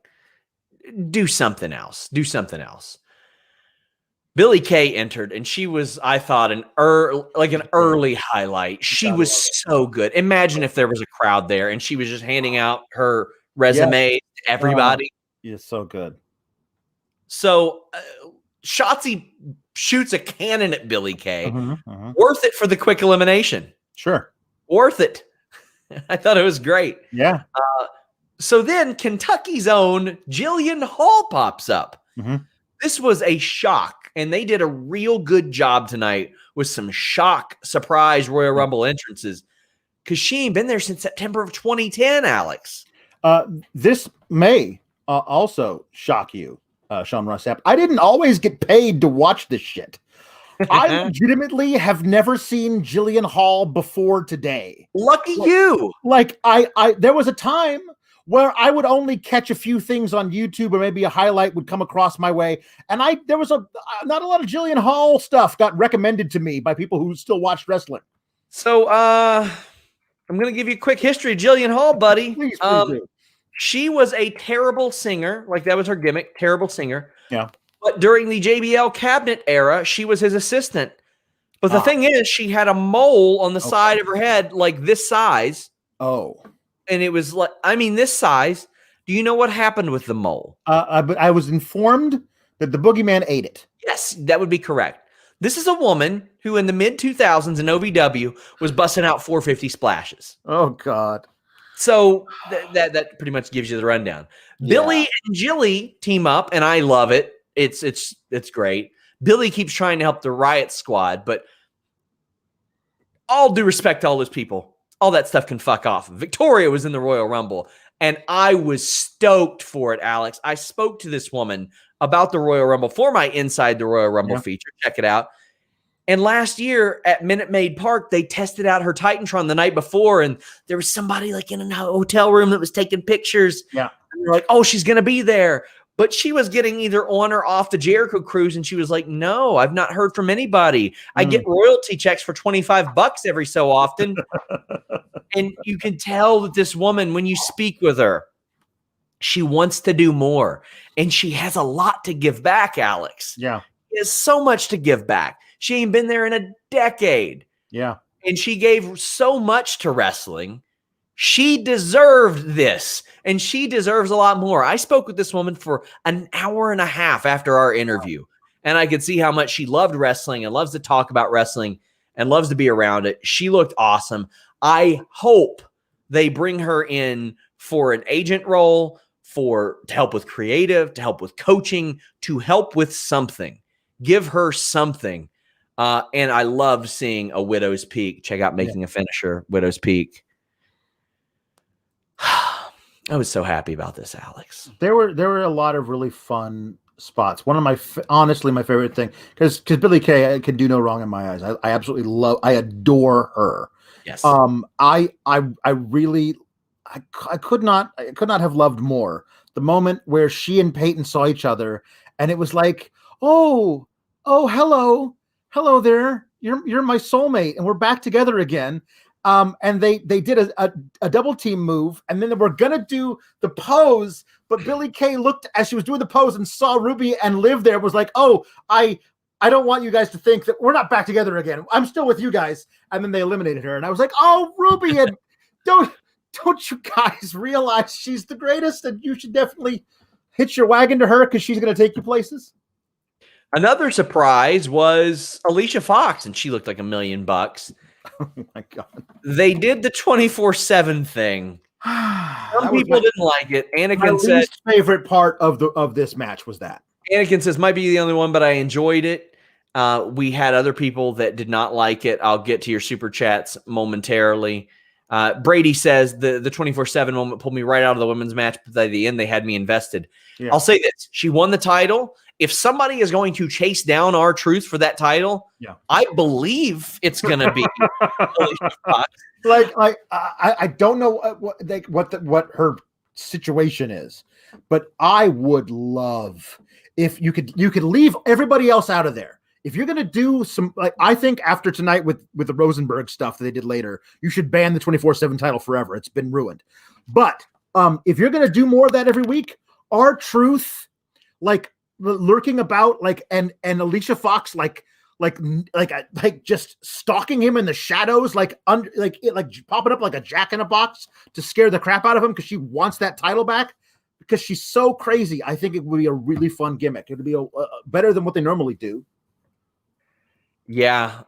do something else. Do something else. Billie Kay entered, and she was, I thought, an early highlight. She was so good. Imagine if there was a crowd there, and she was just handing out her resume to everybody. It's so good. So Shotzi shoots a cannon at Billie Kay. Worth it for the quick elimination. Sure. Worth it. I thought it was great. Yeah. So then Kentucky's own Jillian Hall pops up. This was a shock, and they did a real good job tonight with some shock, surprise Royal Rumble entrances because she ain't been there since September of 2010, Alex. This may also shock you, Sean Ross Sapp. I didn't always get paid to watch this shit. I legitimately have never seen Jillian Hall before today. Lucky you. Like I there was a time where I would only catch a few things on YouTube, or maybe a highlight would come across my way. And there was not a lot of Jillian Hall stuff got recommended to me by people who still watched wrestling. So I'm going to give you a quick history of Jillian Hall, buddy. Please do. She was a terrible singer. Like, that was her gimmick, terrible singer. Yeah. But during the JBL cabinet era, she was his assistant. But the thing is, she had a mole on the side of her head, like this size. Oh. And it was like, I mean, this size. Do you know what happened with the mole? But I was informed that the boogeyman ate it. Yes, that would be correct. This is a woman who in the mid-2000s in OVW was busting out 450 splashes. Oh, God. So that pretty much gives you the rundown. Yeah. Billy and Jilly team up, and I love it. It's great. Billy keeps trying to help the Riot Squad, but all due respect to all those people, all that stuff can fuck off. Victoria was in the Royal Rumble, and I was stoked for it, Alex. I spoke to this woman about the Royal Rumble for my Inside the Royal Rumble feature. Check it out. And last year at Minute Maid Park, they tested out her Titantron the night before, and there was somebody like in a hotel room that was taking pictures. Yeah. And they're like, oh, she's going to be there. But she was getting either on or off the Jericho cruise, and she was like, no, I've not heard from anybody. I get royalty checks for $25 every so often. And you can tell that this woman, when you speak with her, she wants to do more. And she has a lot to give back, Alex. Yeah. She has so much to give back. She ain't been there in a decade. Yeah. And she gave so much to wrestling. She deserved this, and she deserves a lot more. I spoke with this woman for an hour and a half after our interview, and I could see how much she loved wrestling and loves to talk about wrestling and loves to be around it. She looked awesome. I hope they bring her in for an agent role, to help with creative, to help with coaching, to help with something. Give her something. And I love seeing a Widow's Peak. Check out Making a Finisher, Widow's Peak. I was so happy about this, Alex. There were a lot of really fun spots. One of my honestly my favorite thing, because Billie Kay can do no wrong in my eyes. I absolutely I adore her. Yes. I really I could not have loved more the moment where she and Peyton saw each other, and it was like, oh hello there, you're my soulmate, and we're back together again. And they did a double team move, and then they were gonna do the pose, but Billie Kay looked as she was doing the pose and saw Ruby and Liv there, was like, oh, I don't want you guys to think that we're not back together again. I'm still with you guys. And then they eliminated her, and I was like, oh, Ruby, and don't you guys realize she's the greatest, and you should definitely hitch your wagon to her because she's gonna take you places. Another surprise was Alicia Fox, and she looked like $1 million. Oh my God. They did the 24/7 thing. Some people didn't like it. Anakin said, least favorite part of this match was that. Anakin says, might be the only one, but I enjoyed it. We had other people that did not like it. I'll get to your super chats momentarily. Brady says the 24/7 moment pulled me right out of the women's match, but at the end they had me invested. Yeah. I'll say this. She won the title. If somebody is going to chase down R-Truth for that title, yeah, I believe it's going to be I don't know what her situation is, but I would love if you could leave everybody else out of there. If you're going to do some, like, I think after tonight with the Rosenberg stuff that they did later, you should ban the 24/7 title forever. It's been ruined. But if you're going to do more of that every week, R-Truth, like, lurking about, like, and Alicia Fox like just stalking him in the shadows, like popping up like a jack in a box to scare the crap out of him because she wants that title back because she's so crazy. I think it would be a really fun gimmick. It would be better than what they normally do. Yeah.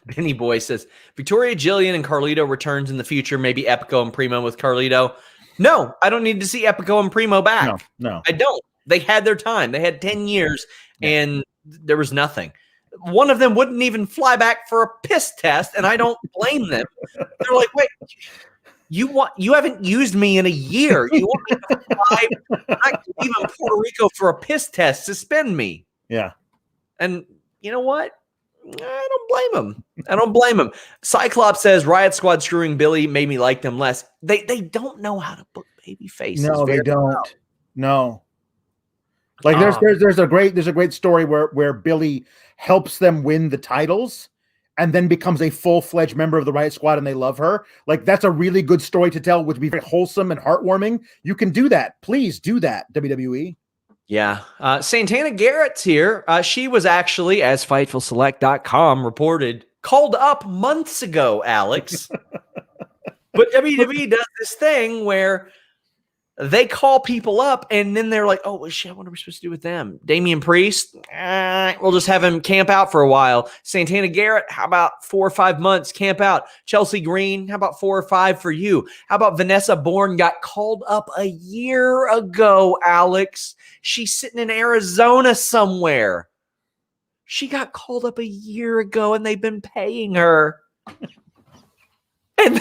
Benny Boy says Victoria, Jillian, and Carlito returns in the future. Maybe Epico and Primo with Carlito. No, I don't need to see Epico and Primo back. No, I don't. They had their time. They had 10 years, and there was nothing. One of them wouldn't even fly back for a piss test, and I don't blame them. They're like, wait, you haven't used me in a year. You want me to fly back to even Puerto Rico for a piss test? Suspend me. Yeah. And you know what? I don't blame him. Cyclops says Riot Squad screwing Billy made me like them less. They don't know how to book baby faces. No, they don't. Well. No. Like there's a great story where Billy helps them win the titles and then becomes a full-fledged member of the Riot Squad, and they love her. Like, that's a really good story to tell, which would be very wholesome and heartwarming. You can do that. Please do that, WWE. Yeah. Santana Garrett's here. She was actually, as FightfulSelect.com reported, called up months ago, Alex. But WWE does this thing where they call people up, and then they're like, oh, well, shit, what are we supposed to do with them? Damian Priest, we'll just have him camp out for a while. Santana Garrett, how about 4 or 5 months, camp out. Chelsea Green, how about 4 or 5 for you? How about Vanessa Bourne got called up a year ago, Alex? She's sitting in Arizona somewhere. She got called up a year ago, and they've been paying her. And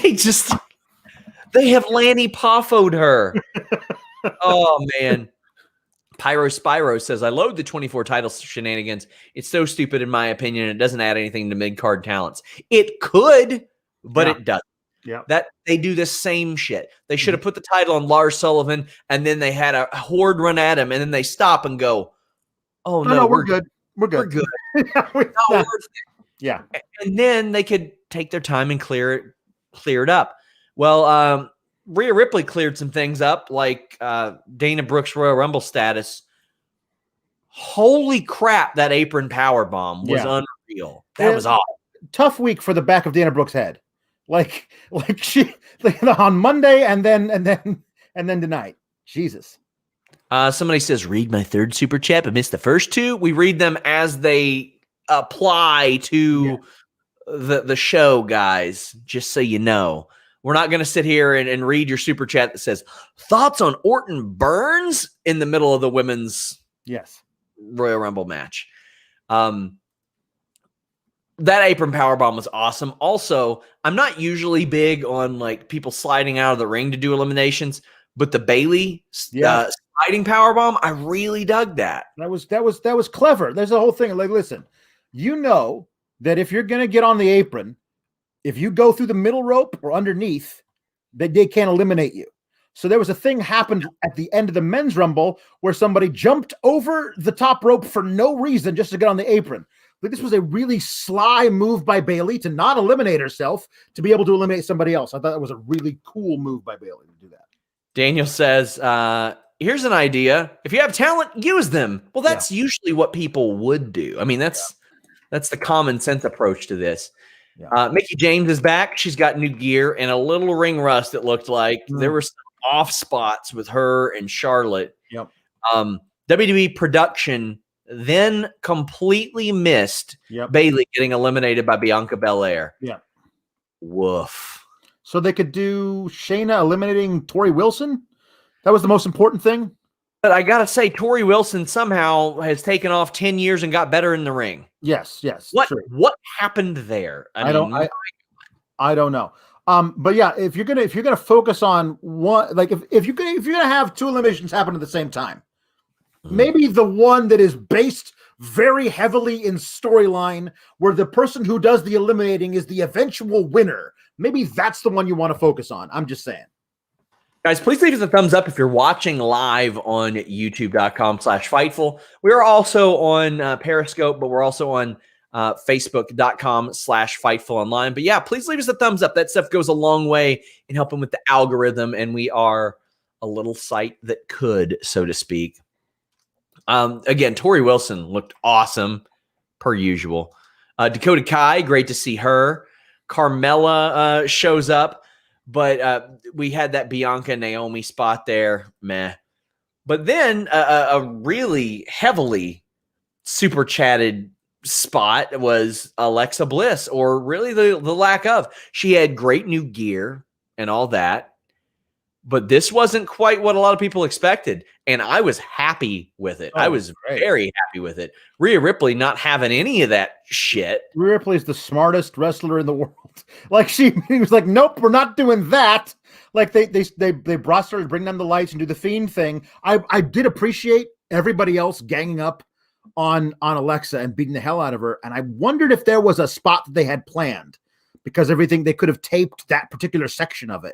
they have Lanny Poffo'd her. Oh, man. Pyro Spyro says, I load the 24 title shenanigans. It's so stupid, in my opinion. It doesn't add anything to mid-card talents. It could, but it doesn't. Yeah. That they do the same shit. They should have put the title on Lars Sullivan, and then they had a horde run at him, and then they stop and go, oh, no, we're good. We're good. We're good. Yeah. And then they could take their time and clear it up. Well, Rhea Ripley cleared some things up, like Dana Brooks' Royal Rumble status. Holy crap, that apron power bomb was unreal. That was awesome. Tough week for the back of Dana Brooks' head. Like she on Monday and then tonight. Jesus. Somebody says, read my third super chat, but missed the first 2. We read them as they apply to the show, guys, just so you know. We're not going to sit here and read your super chat that says, thoughts on Orton Burns in the middle of the women's Royal Rumble match. That apron powerbomb was awesome. Also, I'm not usually big on like people sliding out of the ring to do eliminations, but the Bailey sliding powerbomb, I really dug that. That was clever. There's a whole thing. Like, listen, you know that if you're gonna get on the apron, if you go through the middle rope or underneath, that they can't eliminate you. So there was a thing happened at the end of the men's rumble where somebody jumped over the top rope for no reason just to get on the apron. But this was a really sly move by Bailey to not eliminate herself, to be able to eliminate somebody else. I thought that was a really cool move by Bailey to do that. Daniel says, here's an idea. If you have talent, use them. Well, that's usually what people would do. I mean, that's the common sense approach to this. Yeah. Mickie James is back. She's got new gear and a little ring rust, it looked like. There were some off spots with her and Charlotte. Yep. WWE production then completely missed Bailey getting eliminated by Bianca Belair. Yeah. Woof. So they could do Shayna eliminating Tori Wilson? That was the most important thing? But I got to say, Tori Wilson somehow has taken off 10 years and got better in the ring. Yes. What happened there? I don't know. But yeah, if you're gonna focus on one, like if you're gonna have two eliminations happen at the same time, maybe the one that is based very heavily in storyline, where the person who does the eliminating is the eventual winner. Maybe that's the one you want to focus on. I'm just saying. Guys, please leave us a thumbs up if you're watching live on youtube.com/Fightful. We're also on Periscope, but we're also on Facebook.com/Fightful online. But yeah, please leave us a thumbs up. That stuff goes a long way in helping with the algorithm, and we are a little site that could, so to speak. Again, Tori Wilson looked awesome, per usual. Dakota Kai, great to see her. Carmella shows up. But we had that Bianca Naomi spot there, meh. But then a really heavily super chatted spot was Alexa Bliss, or really the lack of. She had great new gear and all that, but this wasn't quite what a lot of people expected, and I was happy with it. I was very happy with it. Rhea Ripley not having any of that shit. Rhea Ripley is the smartest wrestler in the world. Like he was like, nope, we're not doing that. Like they brought her to bring down the lights and do the Fiend thing. I did appreciate everybody else ganging up on Alexa and beating the hell out of her. And I wondered if there was a spot that they had planned, because everything they could have taped that particular section of it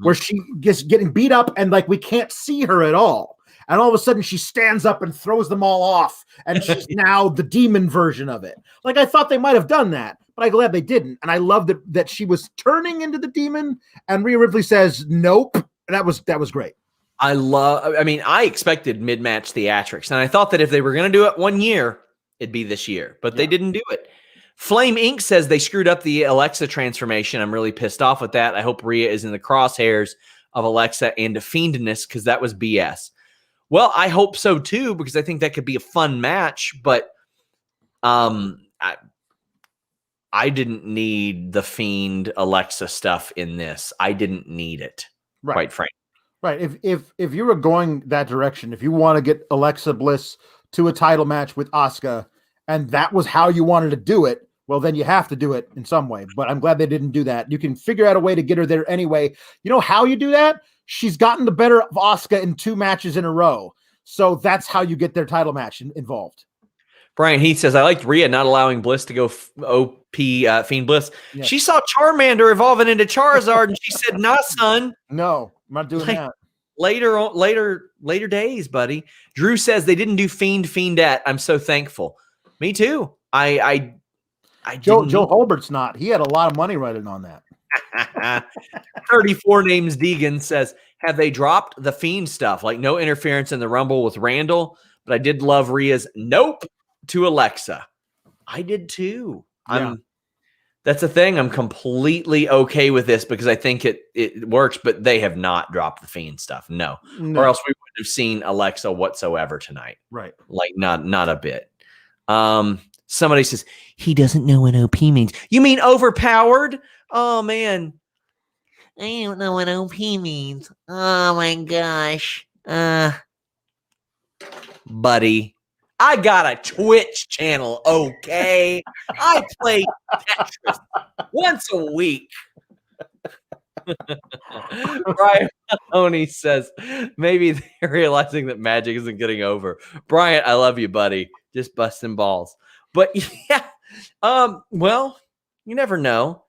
where she gets getting beat up and like we can't see her at all. And all of a sudden she stands up and throws them all off, and she's now the demon version of it. Like I thought they might have done that, but I'm glad they didn't. And I loved that she was turning into the demon, and Rhea Ripley says nope. That was great. I expected mid-match theatrics, and I thought that if they were going to do it 1 year, it'd be this year, but they didn't do it. Flame Inc. says they screwed up the Alexa transformation. I'm really pissed off with that. I hope Rhea is in the crosshairs of Alexa and Fiendness, because that was BS. Well, I hope so too, because I think that could be a fun match, but I didn't need the Fiend Alexa stuff in this. I didn't need it, quite frankly. Right. If you were going that direction, if you want to get Alexa Bliss to a title match with Asuka, and that was how you wanted to do it, well, then you have to do it in some way. But I'm glad they didn't do that. You can figure out a way to get her there anyway. You know how you do that? She's gotten the better of Asuka in 2 matches in a row. So that's how you get their title match involved. Brian Heath says, I liked Rhea not allowing Bliss to go OP Fiend Bliss. Yeah. She saw Charmander evolving into Charizard, and she said, nah, son. No, I'm not doing that. Later days, buddy. Drew says they didn't do Fiendette. I'm so thankful. Me too. Joe Holbert's not. He had a lot of money running on that. 34 names Deegan says, have they dropped the Fiend stuff? Like no interference in the Rumble with Randall, but I did love Rhea's nope to Alexa. I did too. Yeah. That's the thing. I'm completely okay with this because I think it works, but they have not dropped the Fiend stuff. No. Or else we wouldn't have seen Alexa whatsoever tonight. Right. Like not a bit. Somebody says, he doesn't know what OP means. You mean overpowered? Oh, man. I don't know what OP means. Oh, my gosh. Buddy, I got a Twitch channel, okay? I play Tetris once a week. Brian Mahoney says maybe they're realizing that magic isn't getting over. Brian, I love you, buddy. Just busting balls. But yeah, well, you never know.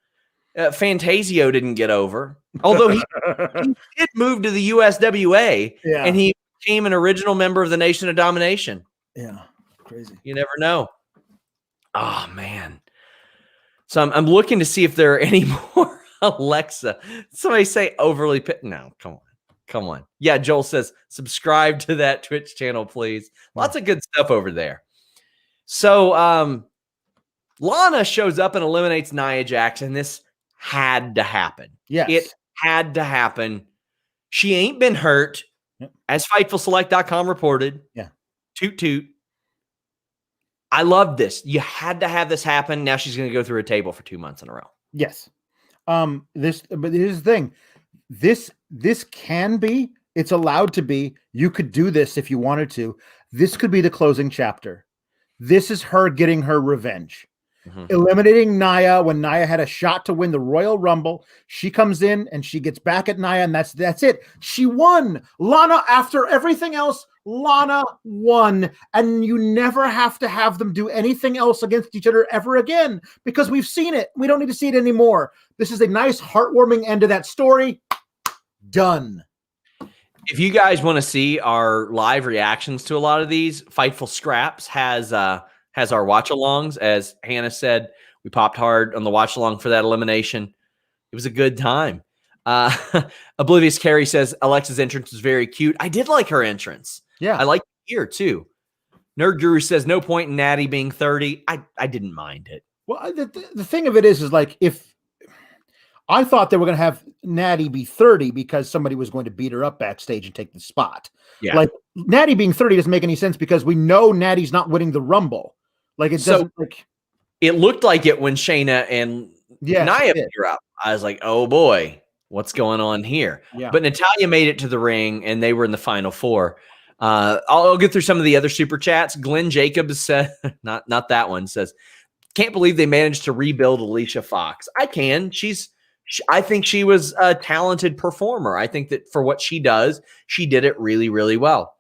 Fantasio didn't get over, although he did move to the USWA, and he became an original member of the Nation of Domination. Yeah, crazy. You never know. Oh man. So I'm looking to see if there are any more Alexa. Somebody say overly pit. No, come on. Yeah, Joel says subscribe to that Twitch channel, please. Lots of good stuff over there. So Lana shows up and eliminates Nia Jax, and this had to happen. Yes. It had to happen. She ain't been hurt, as FightfulSelect.com reported. Yeah. Toot toot. I love this. You had to have this happen. Now she's going to go through a table for 2 months in a row. Yes. But here's the thing. This can be, it's allowed to be. You could do this if you wanted to. This could be the closing chapter. This is her getting her revenge. Eliminating Nia when Nia had a shot to win the Royal Rumble. She comes in and she gets back at Nia, and that's it. She won. Lana, after everything else, Lana won. And you never have to have them do anything else against each other ever again, because we've seen it. We don't need to see it anymore. This is a nice, heartwarming end to that story. Done. If you guys want to see our live reactions to a lot of these, Fightful Scraps has our watch-alongs. As Hannah said, we popped hard on the watch-along for that elimination. It was a good time. Oblivious Carrie says Alexa's entrance was very cute. I did like her entrance. Yeah. I like the ear, too. Nerd Guru says no point in Natty being 30. I didn't mind it. Well, the thing of it is like, if I thought they were going to have Natty be 30 because somebody was going to beat her up backstage and take the spot. Yeah. Like, Natty being 30 doesn't make any sense because we know Natty's not winning the Rumble. Like, it doesn't like. It looked like it when Shayna and Nia beat her up. I was like, oh boy, what's going on here? Yeah. But Natalya made it to the ring, and they were in the final four. I'll get through some of the other super chats. Glenn Jacobs said, not that one, says, can't believe they managed to rebuild Alicia Fox. I can. I think she was a talented performer. I think that for what she does, she did it really, really well.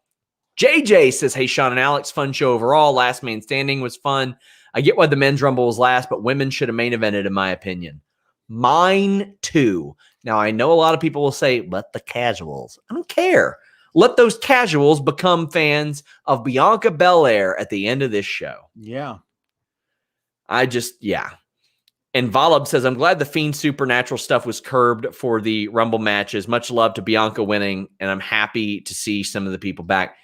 JJ says, hey, Sean and Alex, fun show overall. Last Man Standing was fun. I get why the men's rumble was last, but women should have main evented, in my opinion. Mine too. Now, I know a lot of people will say, let the casuals. I don't care. Let those casuals become fans of Bianca Belair at the end of this show. Yeah. And Volub says, I'm glad the Fiend supernatural stuff was curbed for the Rumble matches. Much love to Bianca winning, and I'm happy to see some of the people back.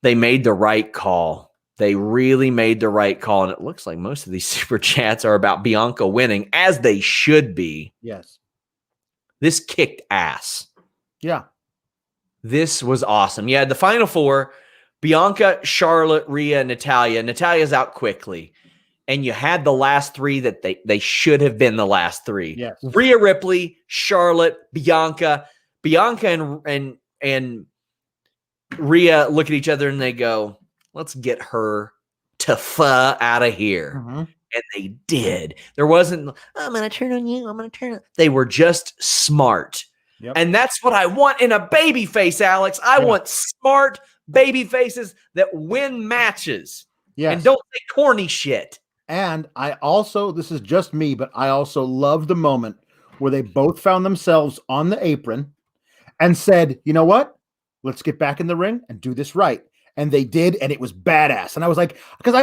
They made the right call. They really made the right call, and it looks like most of these super chats are about Bianca winning, as they should be. Yes. This kicked ass. Yeah. This was awesome. Yeah, the final four, Bianca, Charlotte, Rhea, Natalya. Natalya's out quickly. And you had the last three that they should have been the last three. Yes. Rhea Ripley, Charlotte, Bianca. Bianca and Rhea look at each other and they go, let's get her to out of here. Mm-hmm. And they did. There wasn't, I'm going to turn on you. I'm going to turn on. They were just smart. Yep. And that's what I want in a baby face, Alex. I want smart baby faces that win matches. Yes. And don't say corny shit. And I also, this is just me, but I also love the moment where they both found themselves on the apron and said, you know what? Let's get back in the ring and do this right. And they did, and it was badass. And I was like, because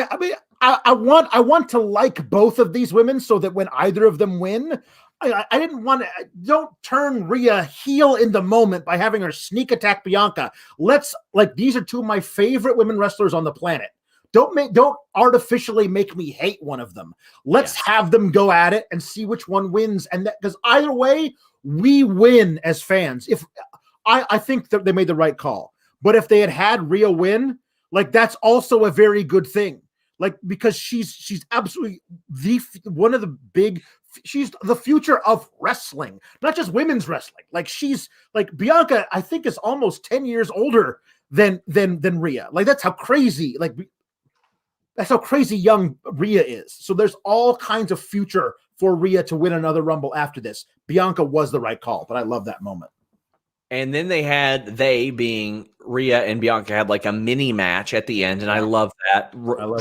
I want to like both of these women so that when either of them win, I didn't want to, don't turn Rhea heel in the moment by having her sneak attack Bianca. These are two of my favorite women wrestlers on the planet. Don't artificially make me hate one of them. Let's have them go at it and see which one wins. And because either way, we win as fans. If I think that they made the right call, but if they had Rhea win, that's also a very good thing. Because she's absolutely one of the big. She's the future of wrestling, not just women's wrestling. She's Bianca, I think, is almost 10 years older than Rhea. That's how crazy. That's how crazy young Rhea is. So there's all kinds of future for Rhea to win another Rumble after this. Bianca was the right call, but I love that moment. And then they being Rhea and Bianca had like a mini match at the end, and I love that.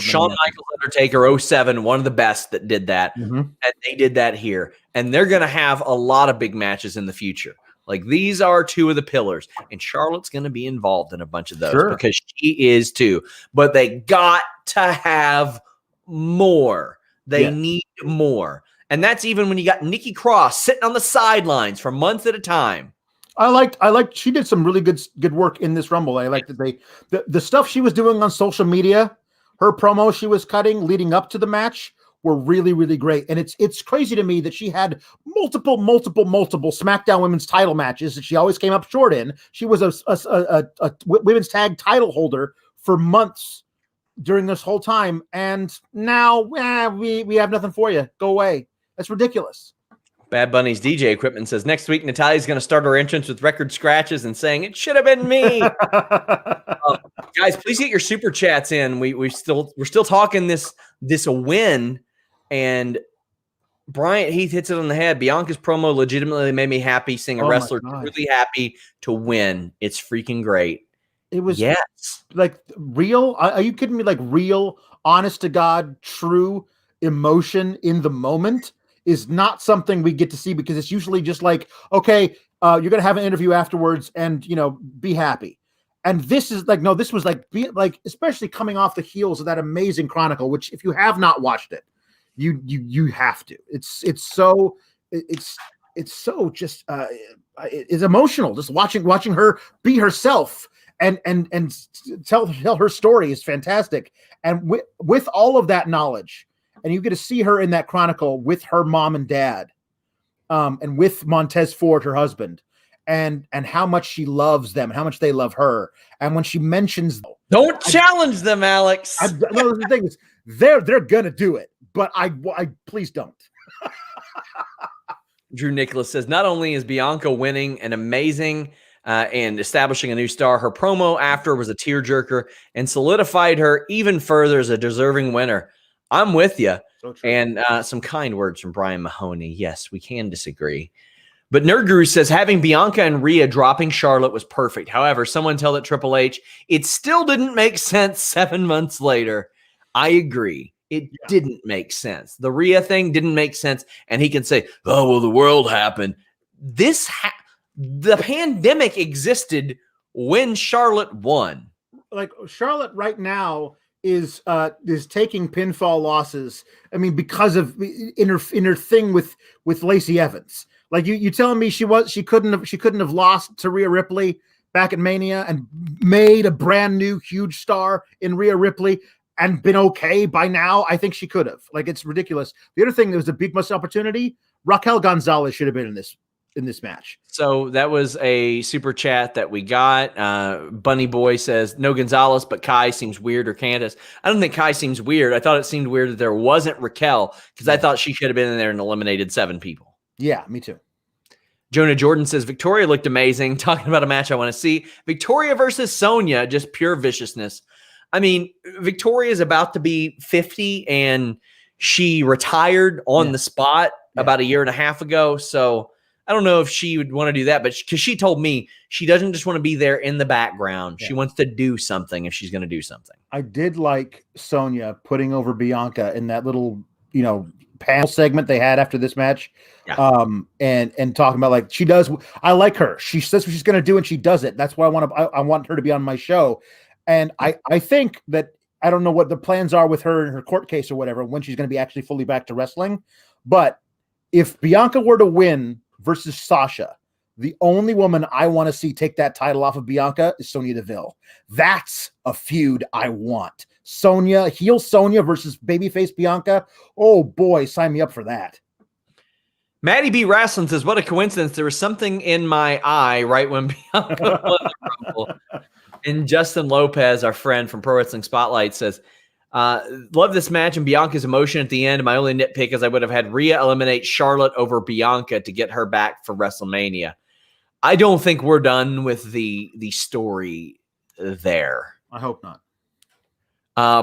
Shawn Michaels Undertaker 07, one of the best that did that. And they did that here. And they're going to have a lot of big matches in the future. Like these are two of the pillars, and Charlotte's going to be involved in a bunch of those because she is too. But they got to have more. They need more. And that's even when you got Nikki Cross sitting on the sidelines for months at a time. I liked she did some really good work in this Rumble. I liked that the stuff she was doing on social media, her promo she was cutting leading up to the match were really, really great. And it's crazy to me that she had multiple SmackDown women's title matches that she always came up short in. She was a women's tag title holder for months during this whole time. And now we have nothing for you. Go away. That's ridiculous. Bad Bunny's DJ equipment says next week Natalia's going to start her entrance with record scratches and saying it should have been me. Guys, please get your super chats in. We're still talking this a win, and Bryant Heath hits it on the head. Bianca's promo legitimately made me happy. Seeing a wrestler really happy to win. It's freaking great. It was like real. Are you kidding me? Like real, honest to God, true emotion in the moment is not something we get to see because it's usually just like, okay, you're going to have an interview afterwards and, be happy. And this is like, no, this was like, especially coming off the heels of that amazing Chronicle, which if you have not watched it, you have to. It's so just, it's emotional. Just watching her be herself and tell her story is fantastic. And with all of that knowledge, and you get to see her in that Chronicle with her mom and dad, and with Montez Ford, her husband, and how much she loves them, how much they love her. And when she mentions, don't challenge them, Alex. No, the thing is, they're gonna do it, but I please don't. Drew Nicholas says not only is Bianca winning an amazing and establishing a new star, her promo after was a tearjerker and solidified her even further as a deserving winner. I'm with you. So and some kind words from Brian Mahoney. Yes, we can disagree. But Nerd Guru says having Bianca and Rhea dropping Charlotte was perfect. However, someone tell that Triple H it still didn't make sense 7 months later. I agree. It didn't make sense. The Rhea thing didn't make sense. And he can say, oh, well, the world happened. The pandemic existed when Charlotte won. Like Charlotte right now is taking pinfall losses. I mean, because of in her thing with Lacey Evans. Like you telling me she couldn't have lost to Rhea Ripley back at Mania and made a brand new huge star in Rhea Ripley and been okay by now? I think she could have. Like, it's ridiculous. The other thing, there was a big missed opportunity. Raquel Gonzalez should have been in this match. So that was a super chat that we got. Bunny Boy says, no Gonzalez, but Kai seems weird, or Candace. I don't think Kai seems weird. I thought it seemed weird that there wasn't Raquel because I thought she should have been in there and eliminated 7 people. Yeah, me too. Jonah Jordan says, Victoria looked amazing. Talking about a match I want to see. Victoria versus Sonya, just pure viciousness. I mean, Victoria is about to be 50 and she retired on the spot about a year and a half ago. So I don't know if she would want to do that, but because she told me she doesn't just want to be there in the background. Yeah. She wants to do something if she's going to do something. I did like Sonya putting over Bianca in that little, panel segment they had after this match. Yeah. And talking about like she does. I like her. She says what she's going to do and she does it. That's why I want her to be on my show. And I think that I don't know what the plans are with her in her court case or whatever, when she's going to be actually fully back to wrestling. But if Bianca were to win versus Sasha, the only woman I want to see take that title off of Bianca is Sonya Deville. That's a feud I want. Heel Sonya versus babyface Bianca. Oh boy, sign me up for that. Maddie B. Wrestling says, what a coincidence. There was something in my eye right when Bianca won the Rumble. And Justin Lopez, our friend from Pro Wrestling Spotlight, says, love this match and Bianca's emotion at the end. My only nitpick is I would have had Rhea eliminate Charlotte over Bianca to get her back for WrestleMania. I don't think we're done with the story there. I hope not.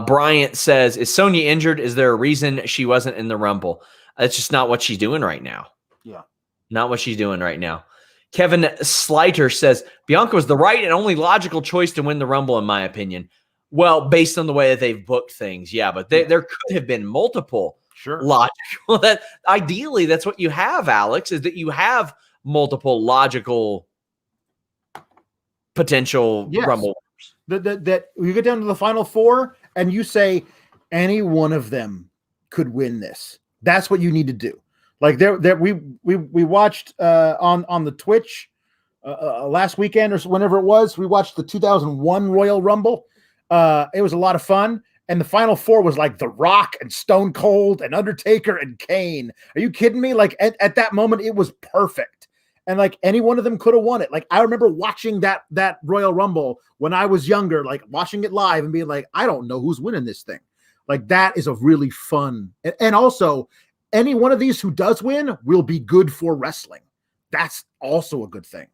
Bryant says, is Sonya injured? Is there a reason she wasn't in the Rumble? That's just not what she's doing right now. Yeah. Not what she's doing right now. Kevin Sliter says, Bianca was the right and only logical choice to win the Rumble, in my opinion. Well, based on the way that they've booked things, yeah, but there could have been multiple logical. That ideally, that's what you have, Alex, is that you have multiple logical potential Rumble. That you get down to the final 4 and you say any one of them could win this. That's what you need to do. Like we watched on the Twitch last weekend or whenever it was. We watched the 2001 Royal Rumble. It was a lot of fun. And the final 4 was like The Rock and Stone Cold and Undertaker and Kane. Are you kidding me? Like at that moment, it was perfect. And like any one of them could have won it. Like I remember watching that Royal Rumble when I was younger, like watching it live and being like, I don't know who's winning this thing. Like that is a really fun. And also any one of these who does win will be good for wrestling. That's also a good thing.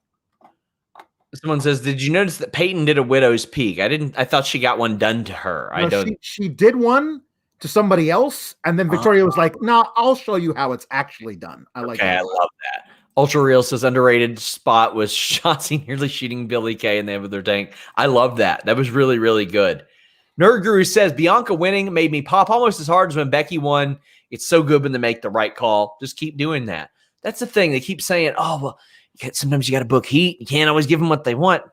Someone says, did you notice that Peyton did a widow's peak? I thought she got one done to her. No, I don't. She did one to somebody else. And then Victoria was like, no, I'll show you how it's actually done. I love that. Ultra Real says underrated spot was Shotzi nearly shooting Billy Kay in the end of their tank. I love that. That was really, really good. Nerd Guru says Bianca winning made me pop almost as hard as when Becky won. It's so good when they make the right call. Just keep doing that. That's the thing. They keep saying, oh, well, sometimes you got to book heat. You can't always give them what they want.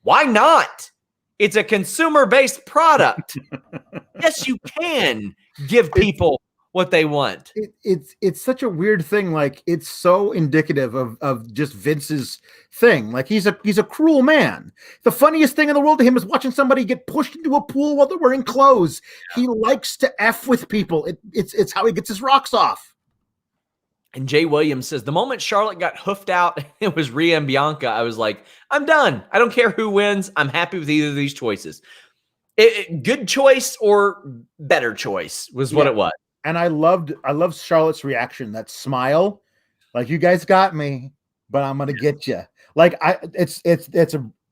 Why not? It's a consumer-based product. Yes, you can give people what they want. It's such a weird thing. Like it's so indicative of just Vince's thing. Like he's a cruel man. The funniest thing in the world to him is watching somebody get pushed into a pool while they're wearing clothes. Yeah. He likes to F with people. It's how he gets his rocks off. And Jay Williams says, the moment Charlotte got hoofed out, it was Rhea and Bianca. I was like, I'm done. I don't care who wins. I'm happy with either of these choices. Good choice or better choice was what it was. And I loved Charlotte's reaction, that smile. Like, you guys got me, but I'm going to get you. Like,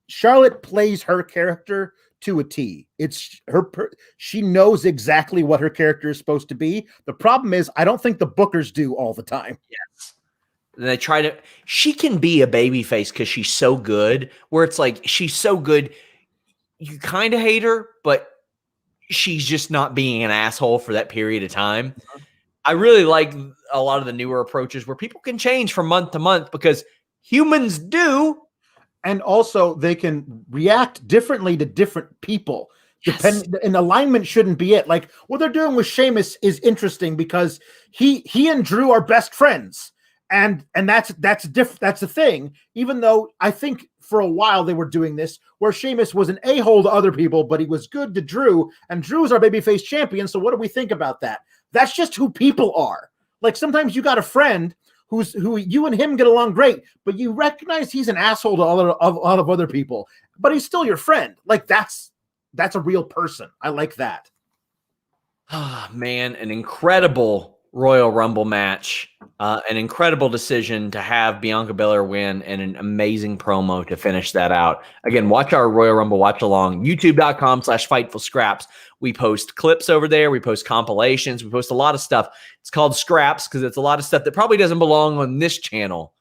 Charlotte plays her character to a T. She knows exactly what her character is supposed to be. The problem is, I don't think the bookers do all the time. Yes. They she can be a babyface because she's so good, where it's like, she's so good, you kind of hate her, but she's just not being an asshole for that period of time. Mm-hmm. I really like a lot of the newer approaches where people can change from month to month because humans do. And also they can react differently to different people. Yes. And alignment shouldn't be it. Like what they're doing with Sheamus is interesting because he and Drew are best friends. And that's the thing. Even though I think for a while they were doing this where Sheamus was an a-hole to other people, but he was good to Drew, and Drew's our babyface champion. So what do we think about that? That's just who people are. Like sometimes you got a friend who you and him get along great, but you recognize he's an asshole to a lot of other people, but he's still your friend. Like that's a real person. I like that. Ah, man, an incredible Royal Rumble match, an incredible decision to have Bianca Belair win, and an amazing promo to finish that out. Again, watch our Royal Rumble watch along, youtube.com/FightfulScraps. We post clips over there. We post compilations. We post a lot of stuff. It's called Scraps because it's a lot of stuff that probably doesn't belong on this channel.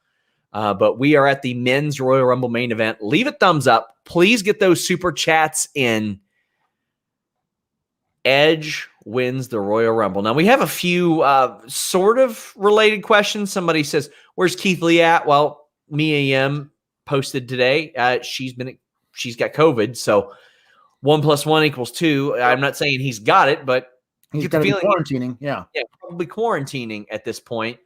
But we are at the men's Royal Rumble main event. Leave a thumbs up. Please get those super chats in. Edge wins the Royal Rumble. Now, we have a few sort of related questions. Somebody says, where's Keith Lee at? Well, Mia Yim posted today. She's got COVID, so 1 + 1 = 2. I'm not saying he's got it, but he's got to be quarantining. Yeah, probably quarantining at this point.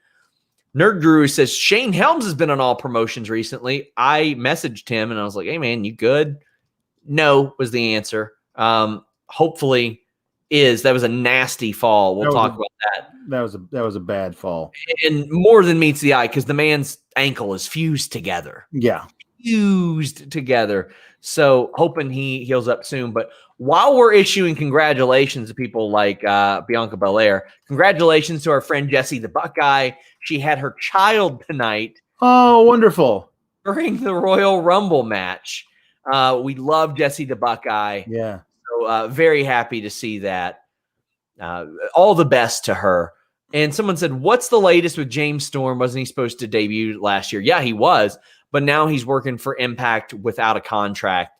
Nerd Guru says, Shane Helms has been on all promotions recently. I messaged him, and I was like, hey, man, you good? No, was the answer. Hopefully that was a nasty fall. We'll talk about that. That was a bad fall. And more than meets the eye because the man's ankle is fused together. Yeah. Fused together. So hoping he heals up soon. But while we're issuing congratulations to people like Bianca Belair, congratulations to our friend Jessie the Buckeye. She had her child tonight. Oh, wonderful. During the Royal Rumble match. We love Jessie the Buckeye. Yeah. So very happy to see that. All the best to her. And someone said, what's the latest with James Storm? Wasn't he supposed to debut last year? Yeah, he was. But now he's working for Impact without a contract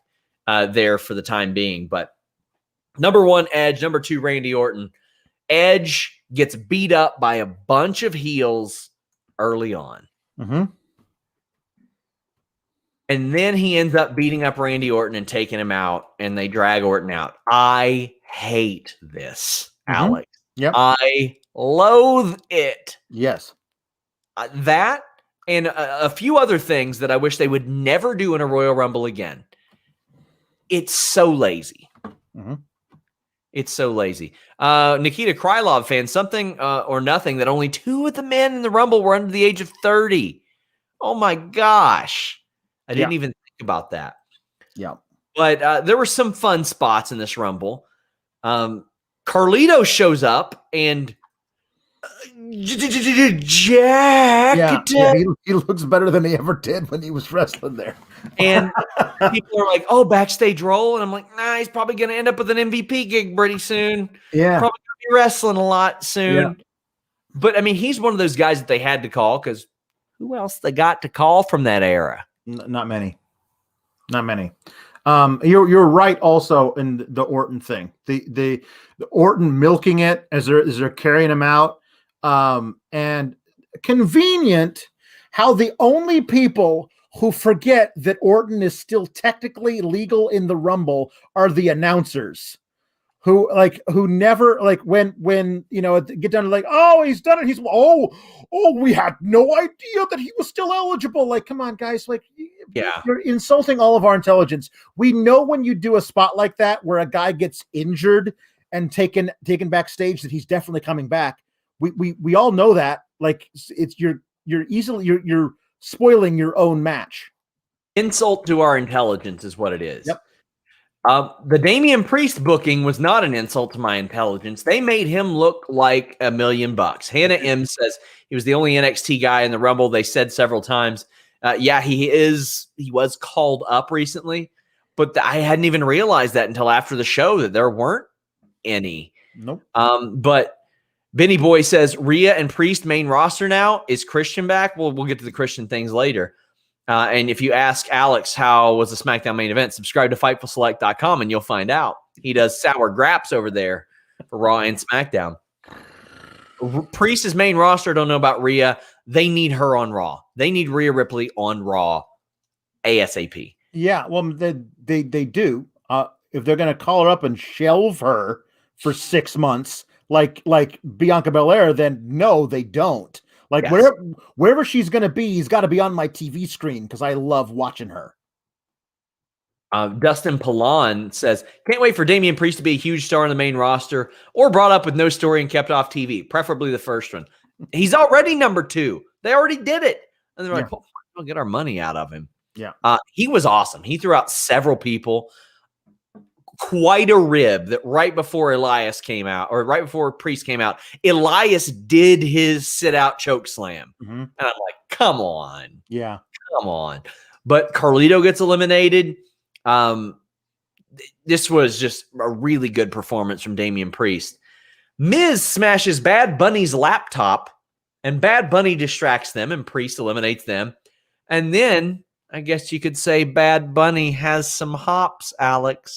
there for the time being. But number 1, Edge. Number 2, Randy Orton. Edge gets beat up by a bunch of heels early on. Mm-hmm. And then he ends up beating up Randy Orton and taking him out, and they drag Orton out. I hate this, Alex. Yep. I loathe it. Yes. That and a few other things that I wish they would never do in a Royal Rumble again. It's so lazy. Mm-hmm. It's so lazy. Nikita Krylov fan, something or nothing that only 2 of the men in the Rumble were under the age of 30. Oh my gosh. I didn't even think about that. Yeah. But there were some fun spots in this Rumble. Carlito shows up and Jack. Yeah, he looks better than he ever did when he was wrestling there. And people are like, oh, backstage role. And I'm like, nah, he's probably going to end up with an MVP gig pretty soon. Yeah. Probably going to be wrestling a lot soon. Yeah. But, I mean, he's one of those guys that they had to call because who else they got to call from that era? Not many. Not many. You're right also in the Orton thing. The Orton milking it as they're carrying him out. And convenient how the only people who forget that Orton is still technically legal in the Rumble are the announcers who never, like, when get down to like, oh, he's done it. We had no idea that he was still eligible. Like, come on, guys. Like, yeah, you're insulting all of our intelligence. We know when you do a spot like that where a guy gets injured and taken backstage that he's definitely coming back. We all know that. Like, it's you're spoiling your own match. Insult to our intelligence is what it is. Yep. The Damian Priest booking was not an insult to my intelligence. They made him look like $1 million. Hannah M says he was the only NXT guy in the Rumble. They said several times. He was called up recently, but I hadn't even realized that until after the show that there weren't any. Nope. But Benny Boy says Rhea and Priest main roster now. Is Christian back? We'll get to the Christian things later. And if you ask Alex how was the SmackDown main event, subscribe to FightfulSelect.com and you'll find out. He does sour graps over there for Raw and SmackDown. Priest's main roster, don't know about Rhea. They need her on Raw. They need Rhea Ripley on Raw ASAP. Yeah, well, they do. If they're going to call her up and shelve her for 6 months, like Bianca Belair, then no, they don't. Like, yes. Wherever she's going to be, he's got to be on my TV screen because I love watching her. Dustin Pallon says, can't wait for Damian Priest to be a huge star on the main roster or brought up with no story and kept off TV, preferably the first one. He's already number 2. They already did it. And they're like, we'll get our money out of him. Yeah. He was awesome. He threw out several people. Quite a rib that right before Elias came out, or right before Priest came out, Elias did his sit-out choke slam. Mm-hmm. And I'm like, come on. Yeah. Come on. But Carlito gets eliminated. This was just a really good performance from Damian Priest. Miz smashes Bad Bunny's laptop, and Bad Bunny distracts them, and Priest eliminates them. And then I guess you could say Bad Bunny has some hops, Alex.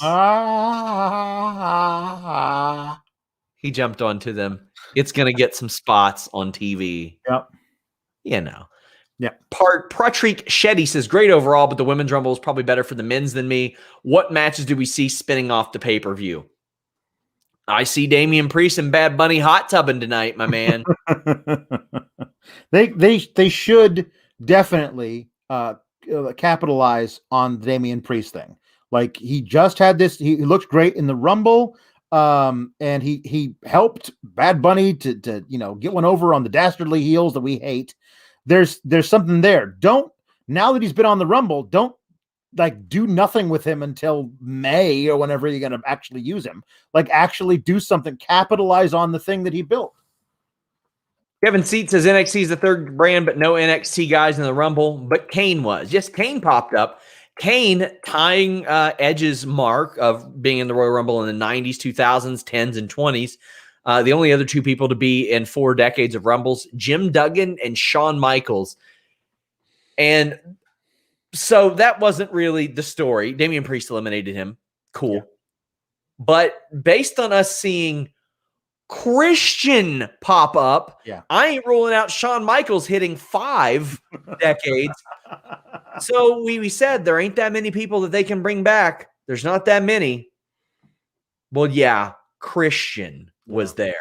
He jumped onto them. It's going to get some spots on TV. Yep. You know. Yeah. Patrick Shetty says, great overall, but the women's rumble is probably better for the men's than me. What matches do we see spinning off the pay-per-view? I see Damian Priest and Bad Bunny hot tubbing tonight, my man. They should definitely capitalize on the Damian Priest thing. Like, he just had this, he looked great in the Rumble, and he helped Bad Bunny to get one over on the dastardly heels that we hate. There's something there. Now that he's been on the Rumble, don't do nothing with him until May or whenever you're going to actually use him. Like, actually do something, capitalize on the thing that he built. Kevin Seat says NXT is the third brand, but no NXT guys in the Rumble. But Kane was. Yes, Kane popped up. Kane tying Edge's mark of being in the Royal Rumble in the 90s, 2000s, 10s, and 20s. The only other two people to be in 4 decades of Rumbles, Jim Duggan and Shawn Michaels. And so that wasn't really the story. Damian Priest eliminated him. Cool. Yeah. But based on us seeing Christian pop up, I ain't ruling out Shawn Michaels hitting 5 decades. So we said there ain't that many people that they can bring back. There's not that many. Well, yeah, Christian was there.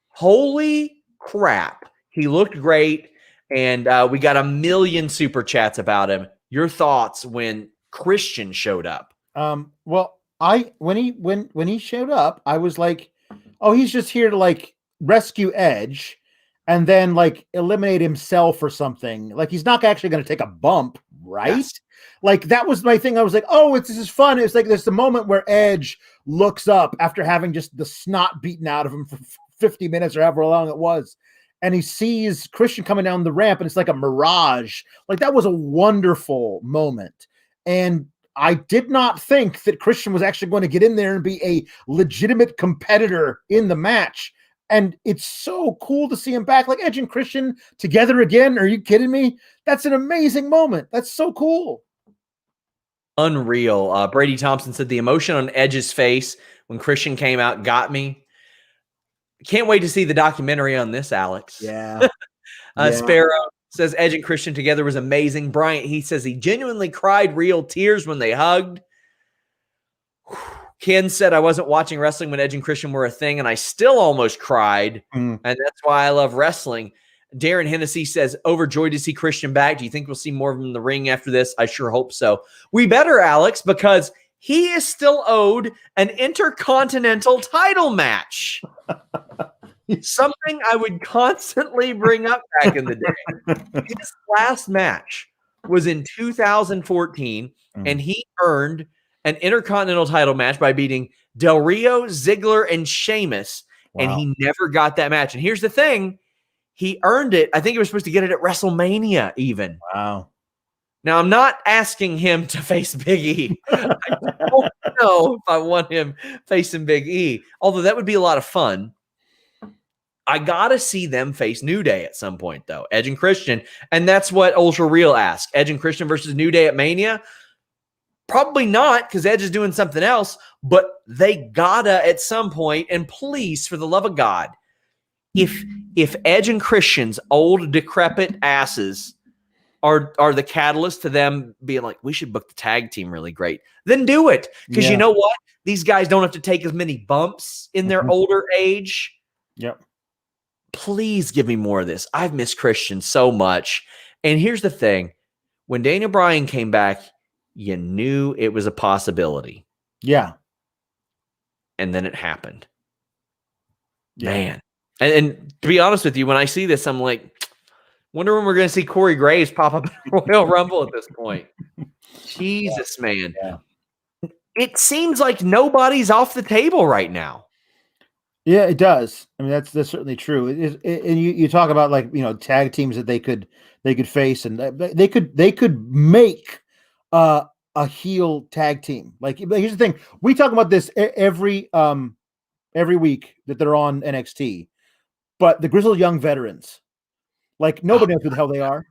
Holy crap. He looked great. And we got 1 million super chats about him. Your thoughts when Christian showed up? Well, when he showed up, I was like, oh, he's just here to like rescue Edge and then like eliminate himself or something. Like he's not actually going to take a bump, right? Yes. Like that was my thing. I was like, oh, this is fun. It's like there's the moment where Edge looks up after having just the snot beaten out of him for 50 minutes or however long it was. And he sees Christian coming down the ramp and it's like a mirage. Like that was a wonderful moment. And I did not think that Christian was actually going to get in there and be a legitimate competitor in the match. And it's so cool to see him back, like Edge and Christian together again. Are you kidding me? That's an amazing moment. That's so cool. Unreal. Brady Thompson said the emotion on Edge's face when Christian came out got me. Can't wait to see the documentary on this, Alex. Yeah. Sparrow says Edge and Christian together was amazing. Bryant, he says he genuinely cried real tears when they hugged. Ken said I wasn't watching wrestling when Edge and Christian were a thing, and I still almost cried, and that's why I love wrestling. Darren Hennessy says, overjoyed to see Christian back. Do you think we'll see more of him in the ring after this? I sure hope so. We better, Alex, because he is still owed an Intercontinental title match. Something I would constantly bring up back in the day. His last match was in 2014, and he earned an Intercontinental title match by beating Del Rio, Ziggler, and Sheamus, and he never got that match. And here's the thing. He earned it. I think he was supposed to get it at WrestleMania even. Wow. Now, I'm not asking him to face Big E. I don't know if I want him facing Big E, although that would be a lot of fun. I got to see them face New Day at some point, though. Edge and Christian. And that's what Ultra Real asked. Edge and Christian versus New Day at Mania? Probably not, because Edge is doing something else. But they gotta at some point. And please, for the love of God, if Edge and Christian's old, decrepit asses are the catalyst to them being like, we should book the tag team really great, then do it. Because you know what? These guys don't have to take as many bumps in their older age. Yep. Please give me more of this. I've missed Christian so much. And here's the thing. When Daniel Bryan came back, you knew it was a possibility. Yeah. And then it happened. Yeah. Man. And to be honest with you, when I see this, I'm like, wonder when we're going to see Corey Graves pop up in Royal Rumble at this point. Jesus, man. Yeah. It seems like nobody's off the table right now. Yeah, it does. I mean, that's certainly true. And you talk about like, tag teams that they could face, and they could make a heel tag team. Like, here's the thing: we talk about this every week that they're on NXT, but the Grizzled Young Veterans, like nobody knows who the hell they are.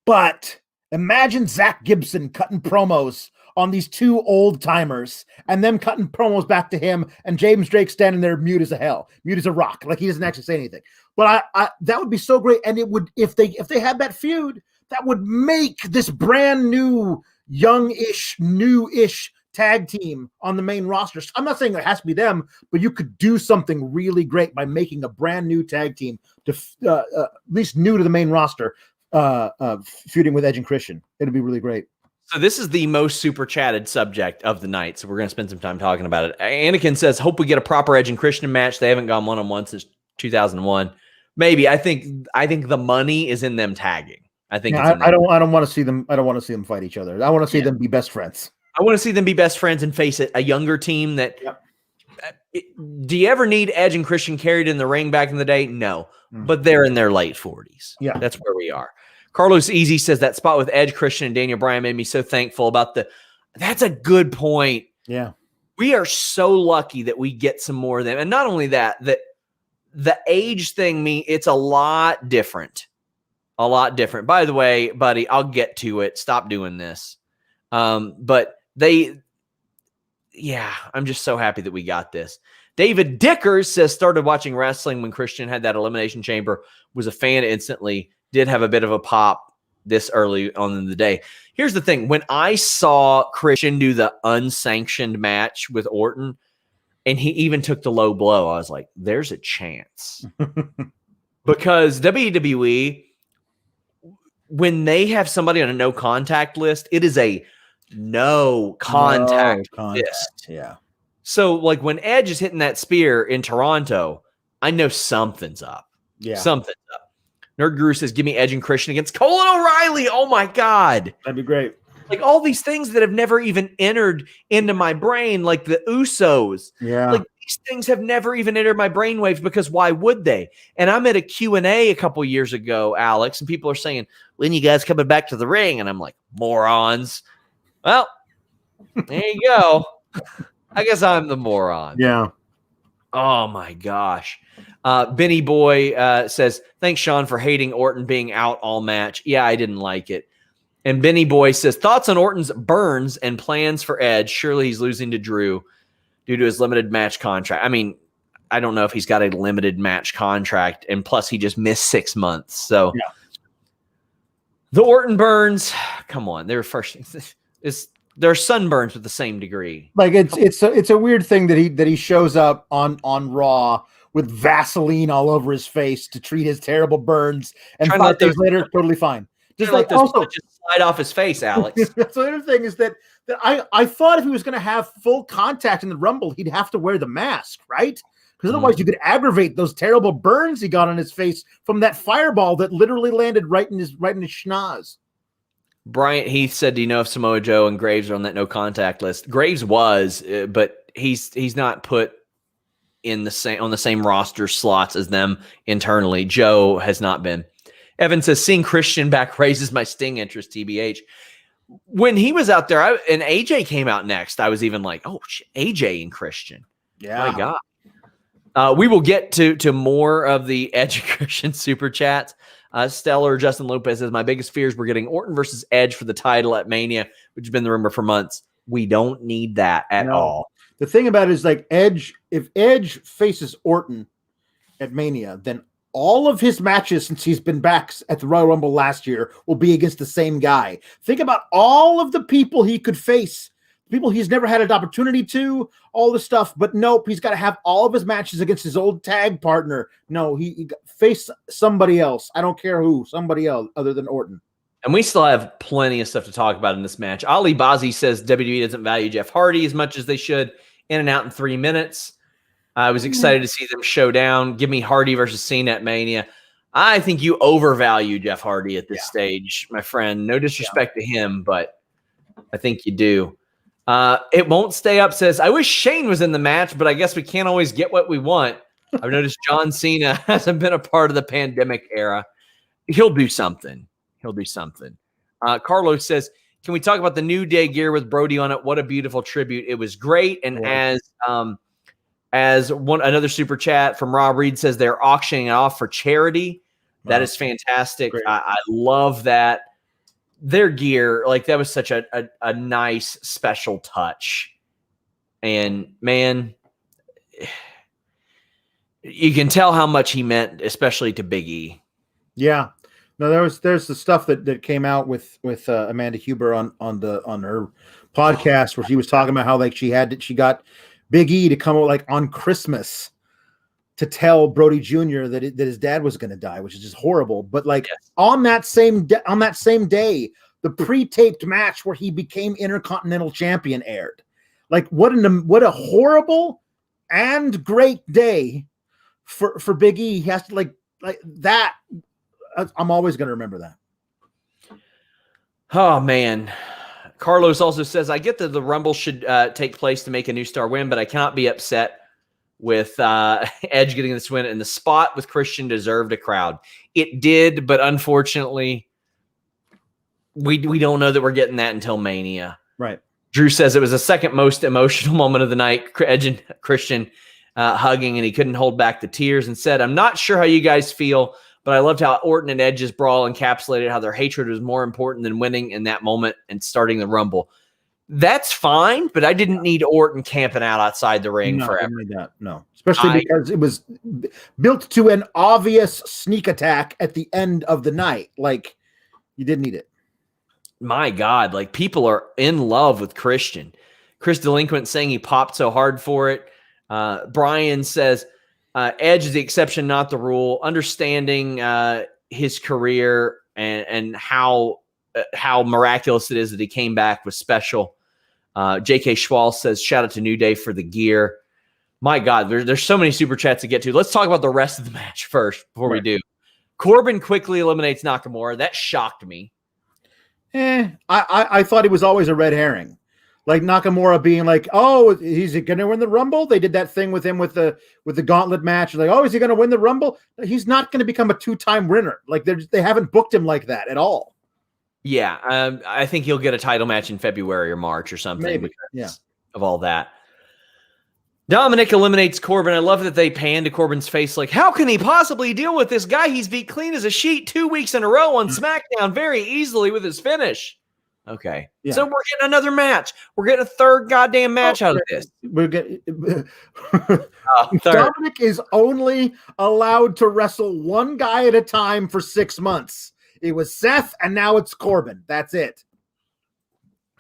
But imagine Zach Gibson cutting promos on these 2 old timers and them cutting promos back to him, and James Drake standing there mute as a rock. Like he doesn't actually say anything, but I that would be so great. And it would, if they had that feud, that would make this brand new, youngish, newish tag team on the main roster. I'm not saying it has to be them, but you could do something really great by making a brand new tag team to at least new to the main roster, feuding with Edge and Christian. It'd be really great. So this is the most super chatted subject of the night, so we're going to spend some time talking about it. Anakin says, hope we get a proper Edge and Christian match. They haven't gone one-on-one since 2001. Maybe. I think the money is in them tagging. I think I don't want to see them. I don't want to see them fight each other. I want to see them be best friends. I want to see them be best friends and face a younger team that do you ever need Edge and Christian carried in the ring back in the day? No, but they're in their late 40s. Yeah, that's where we are. Carlos Easy says that spot with Edge, Christian, and Daniel Bryan made me so thankful about that's a good point. Yeah. We are so lucky that we get some more of them. And not only that the age thing, it's a lot different. A lot different. By the way, buddy, I'll get to it. Stop doing this. But I'm just so happy that we got this. David Dickers says, started watching wrestling when Christian had that Elimination Chamber, was a fan instantly, did have a bit of a pop this early on in the day. Here's the thing. When I saw Christian do the unsanctioned match with Orton, and he even took the low blow, I was like, there's a chance. Because WWE, when they have somebody on a no contact list, it is a no contact list. Yeah. So, like, when Edge is hitting that spear in Toronto, I know something's up. Yeah. Something's up. Nerd Guru says, give me Edge and Christian against Cole and O'Reilly. Oh, my God. That'd be great. Like, all these things that have never even entered into my brain, like the Usos. Yeah. Like, these things have never even entered my brainwaves, because why would they? And I'm at a Q&A a couple years ago, Alex, and people are saying, when you guys coming back to the ring? And I'm like, morons. Well, there you go. I guess I'm the moron. Yeah. Oh, my gosh. Benny Boy says, thanks, Sean, for hating Orton being out all match. Yeah, I didn't like it. And Benny Boy says, thoughts on Orton's burns and plans for Edge? Surely he's losing to Drew due to his limited match contract. I mean, I don't know if he's got a limited match contract, and plus he just missed 6 months. So the Orton burns, come on, they're sunburns with the same degree. Like it's a weird thing that he shows up on Raw with Vaseline all over his face to treat his terrible burns, and 5 days later, totally fine. Just like also just slide off his face, Alex. That's the other thing is that I thought if he was going to have full contact in the Rumble, he'd have to wear the mask, right? Because otherwise you could aggravate those terrible burns he got on his face from that fireball that literally landed right in his schnoz. Bryant Heath said, do you know if Samoa Joe and Graves are on that no contact list? Graves was, but he's not put on the same roster slots as them internally. Joe has not been. Evan says, seeing Christian back raises my Sting interest, TBH. When he was out there, and AJ came out next, I was even like, oh, AJ and Christian. Yeah. My God. We will get to more of the Edge and Christian super chats. Stellar Justin Lopez says, my biggest fears were getting Orton versus Edge for the title at Mania, which has been the rumor for months. We don't need that at all. The thing about it is, like, Edge, if Edge faces Orton at Mania, then all of his matches since he's been back at the Royal Rumble last year will be against the same guy. Think about all of the people he could face, people he's never had an opportunity to, all the stuff. But nope, he's got to have all of his matches against his old tag partner. No, he face somebody else. I don't care who, somebody else other than Orton. And we still have plenty of stuff to talk about in this match. Ali Bazi says WWE doesn't value Jeff Hardy as much as they should. In and out in 3 minutes. I was excited to see them show down. Give me Hardy versus Cena at Mania. I think you overvalue Jeff Hardy at this stage, my friend. No disrespect to him, but I think you do. It won't stay up says, I wish Shane was in the match, but I guess we can't always get what we want. I've noticed John Cena hasn't been a part of the pandemic era. He'll do something. Carlos says, can we talk about the New Day gear with Brody on it? What a beautiful tribute. It was great. And another super chat from Rob Reed says they're auctioning it off for charity. That is fantastic. I love that. Their gear, like, that was such a nice special touch. And man, you can tell how much he meant, especially to Big E. Yeah. No, there's the stuff that came out with Amanda Huber on her podcast where she was talking about how, like, she got Big E to come out, like, on Christmas to tell Brody Jr. that his dad was going to die, which is just horrible. But, like, on that same day, the pre-taped match where he became Intercontinental Champion aired. Like, what a horrible and great day for Big E. He has to like that. I'm always going to remember that. Oh, man. Carlos also says, I get that the Rumble should take place to make a new star win, but I cannot be upset with Edge getting this win. And the spot with Christian deserved a crowd. It did, but unfortunately, we don't know that we're getting that until Mania. Right. Drew says it was the second most emotional moment of the night. Edge and Christian hugging, and he couldn't hold back the tears and said, "I'm not sure how you guys feel, but I loved how Orton and Edge's brawl encapsulated how their hatred was more important than winning in that moment and starting the Rumble." That's fine, but I didn't need Orton camping out outside the ring forever. No, especially because it was built to an obvious sneak attack at the end of the night. Like, you didn't need it. My God, like, people are in love with Christian. Chris Delinquent saying he popped so hard for it. Brian says, Edge is the exception, not the rule. Understanding his career and how miraculous it is that he came back was special. J.K. Schwal says, shout out to New Day for the gear. My God, there's so many super chats to get to. Let's talk about the rest of the match first before we do. Corbin quickly eliminates Nakamura. That shocked me. I thought he was always a red herring. Like Nakamura being like, oh, he's going to win the Rumble. They did that thing with him with the gauntlet match. Like, oh, is he going to win the Rumble? He's not going to become a 2-time winner. Like, they haven't booked him like that at all. Yeah, I think he'll get a title match in February or March or something. Because of all that. Dominic eliminates Corbin. I love that they pan to Corbin's face like, how can he possibly deal with this guy? He's beat clean as a sheet 2 weeks in a row on SmackDown very easily with his finish. Okay. Yeah. So we're getting another match. We're getting a third goddamn match out of this. We're getting Dominic is only allowed to wrestle one guy at a time for 6 months. It was Seth, and now it's Corbin. That's it.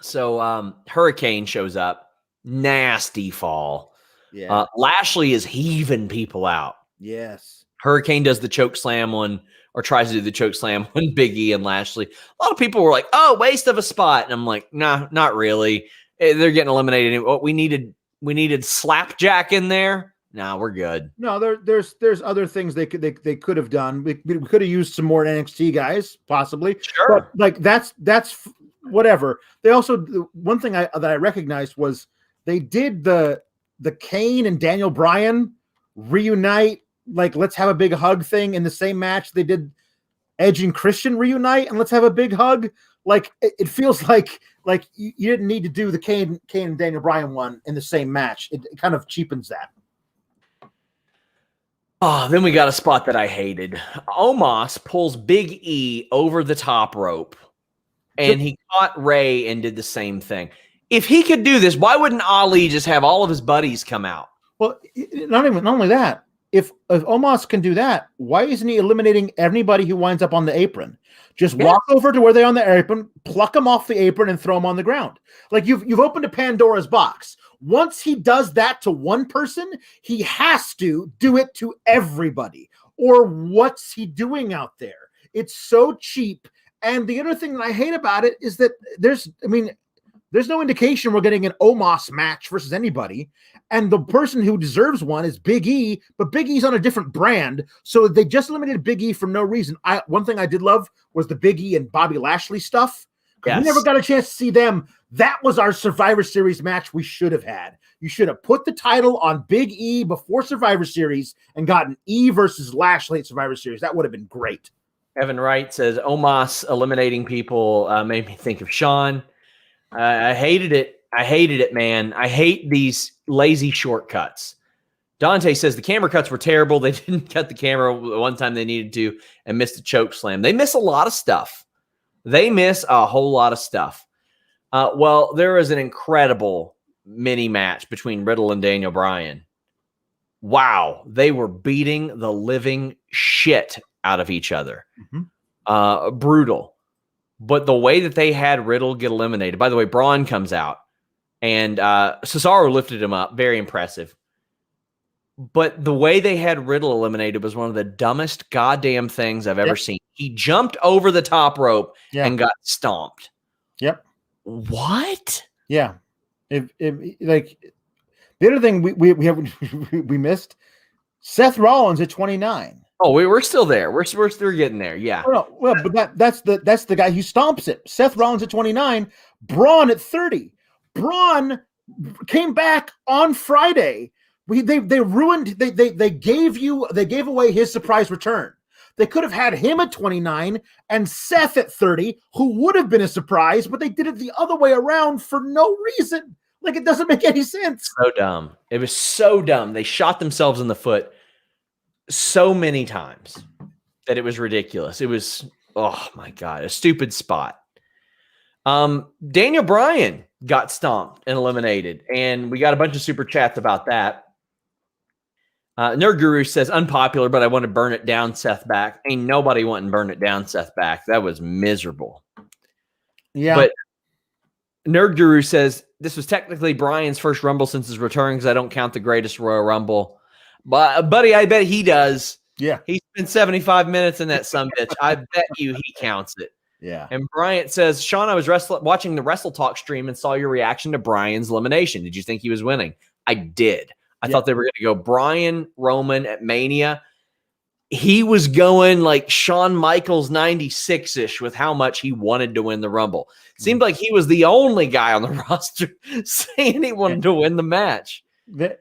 So Hurricane shows up. Nasty fall. Yeah. Lashley is heaving people out. Yes. Hurricane does the choke slam one, or tries to do the choke slam when Big E and Lashley. A lot of people were like, oh, waste of a spot. And I'm like, nah, not really. They're getting eliminated. What we needed Slapjack in there. Nah, we're good. No, there's other things they could have done. We could have used some more NXT guys, possibly. Sure. But like that's whatever. They also, one thing that I recognized was they did the Kane and Daniel Bryan reunite, like let's have a big hug thing in the same match. They did Edge and Christian reunite and let's have a big hug. Like it feels like you didn't need to do the Kane and Daniel Bryan one in the same match. It kind of cheapens that. Oh, then we got a spot that I hated. Omos pulls Big E over the top rope, and he caught Ray and did the same thing. If he could do this, why wouldn't Ali just have all of his buddies come out? Well, not only that. If Omos can do that, why isn't he eliminating anybody who winds up on the apron? Just walk over to where they're on the apron, pluck them off the apron, and throw them on the ground. Like you've opened a Pandora's box. Once he does that to one person, he has to do it to everybody. Or what's he doing out there? It's so cheap. And the other thing that I hate about it is that there's no indication we're getting an Omos match versus anybody. And the person who deserves one is Big E, but Big E's on a different brand. So they just eliminated Big E for no reason. One thing I did love was the Big E and Bobby Lashley stuff. Yes. We never got a chance to see them. That was our Survivor Series match we should have had. You should have put the title on Big E before Survivor Series and gotten E versus Lashley at Survivor Series. That would have been great. Evan Wright says, Omos eliminating people made me think of Sean. I hated it, man. I hate these lazy shortcuts. Dante says the camera cuts were terrible. They didn't cut the camera one time they needed to and missed a choke slam. They miss a lot of stuff. They miss a whole lot of stuff. Well, there was an incredible mini match between Riddle and Daniel Bryan. Wow. They were beating the living shit out of each other. Mm-hmm. Brutal. But the way that they had Riddle get eliminated, by the way, Braun comes out and Cesaro lifted him up. Very impressive. But the way they had Riddle eliminated was one of the dumbest goddamn things I've ever seen. He jumped over the top rope and got stomped. Yep. What? Yeah. Like the other thing we missed, Seth Rollins at 29. Oh, we're still there. We're still getting there. Yeah. Well, but that's the guy who stomps it. Seth Rollins at 29, Braun at 30. Braun came back on Friday. They gave away his surprise return. They could have had him at 29 and Seth at 30, who would have been a surprise, but they did it the other way around for no reason. Like, it doesn't make any sense. So dumb. It was so dumb. They shot themselves in the foot so many times that it was ridiculous. It was, oh my God, a stupid spot. Daniel Bryan got stomped and eliminated, and we got a bunch of super chats about that. Nerd Guru says, unpopular, but I want to burn it down, Seth back. Ain't nobody wanting to burn it down, Seth back. That was miserable. Yeah. But Nerd Guru says, this was technically Bryan's first Rumble since his return because I don't count the greatest Royal Rumble. But, buddy, I bet he does. Yeah. He spent 75 minutes in that sumbitch. I bet you he counts it. Yeah. And Bryant says, Sean, I was watching the Wrestle Talk stream and saw your reaction to Bryan's elimination. Did you think he was winning? I did. I thought they were going to go Bryan, Roman at Mania. He was going like Shawn Michaels 96-ish with how much he wanted to win the Rumble. Seemed like he was the only guy on the roster saying he wanted to win the match.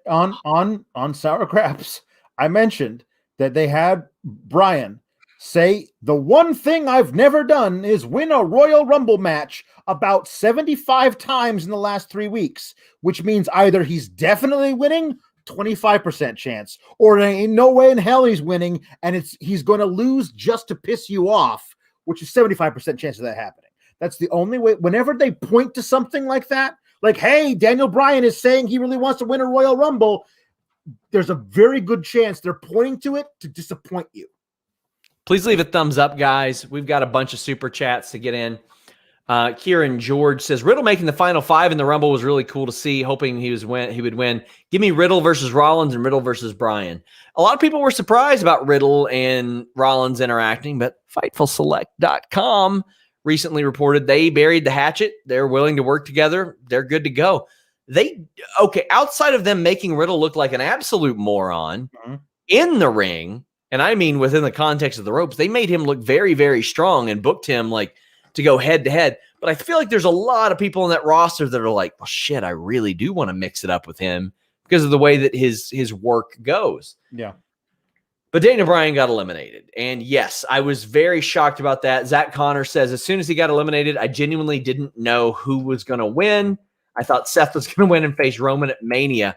On Sour Craps, I mentioned that they had Bryan say, the one thing I've never done is win a Royal Rumble match about 75 times in the last 3 weeks, which means either he's definitely winning, 25% chance, or ain't no way in hell he's winning, and he's going to lose just to piss you off, which is 75% chance of that happening. That's the only way. Whenever they point to something like that, like, hey, Daniel Bryan is saying he really wants to win a Royal Rumble, there's a very good chance they're pointing to it to disappoint you. Please leave a thumbs up, guys. We've got a bunch of super chats to get in. Kieran George says, Riddle making the final 5 in the Rumble was really cool to see, hoping he would win. Give me Riddle versus Rollins and Riddle versus Bryan. A lot of people were surprised about Riddle and Rollins interacting, but FightfulSelect.com recently reported they buried the hatchet. They're willing to work together. They're good to go. Outside of them making Riddle look like an absolute moron in the ring, and I mean within the context of the ropes, they made him look very, very strong and booked him like to go head to head. But I feel like there's a lot of people in that roster that are like, well, shit, I really do want to mix it up with him because of the way that his work goes. Yeah. But Daniel Bryan got eliminated. And yes, I was very shocked about that. Zach Connor says, as soon as he got eliminated, I genuinely didn't know who was going to win. I thought Seth was going to win and face Roman at Mania.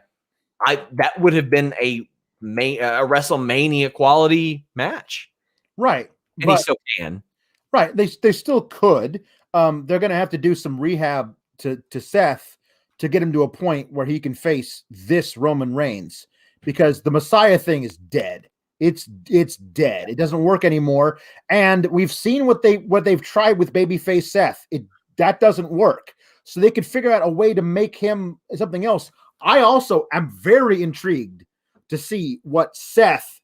That would have been a WrestleMania quality match. Right. And he still can. Right. They still could. They're going to have to do some rehab to Seth to get him to a point where he can face this Roman Reigns, because the Messiah thing is dead. It's dead. It doesn't work anymore. And we've seen what they've tried with babyface Seth. That doesn't work. So they could figure out a way to make him something else. I also am very intrigued to see what Seth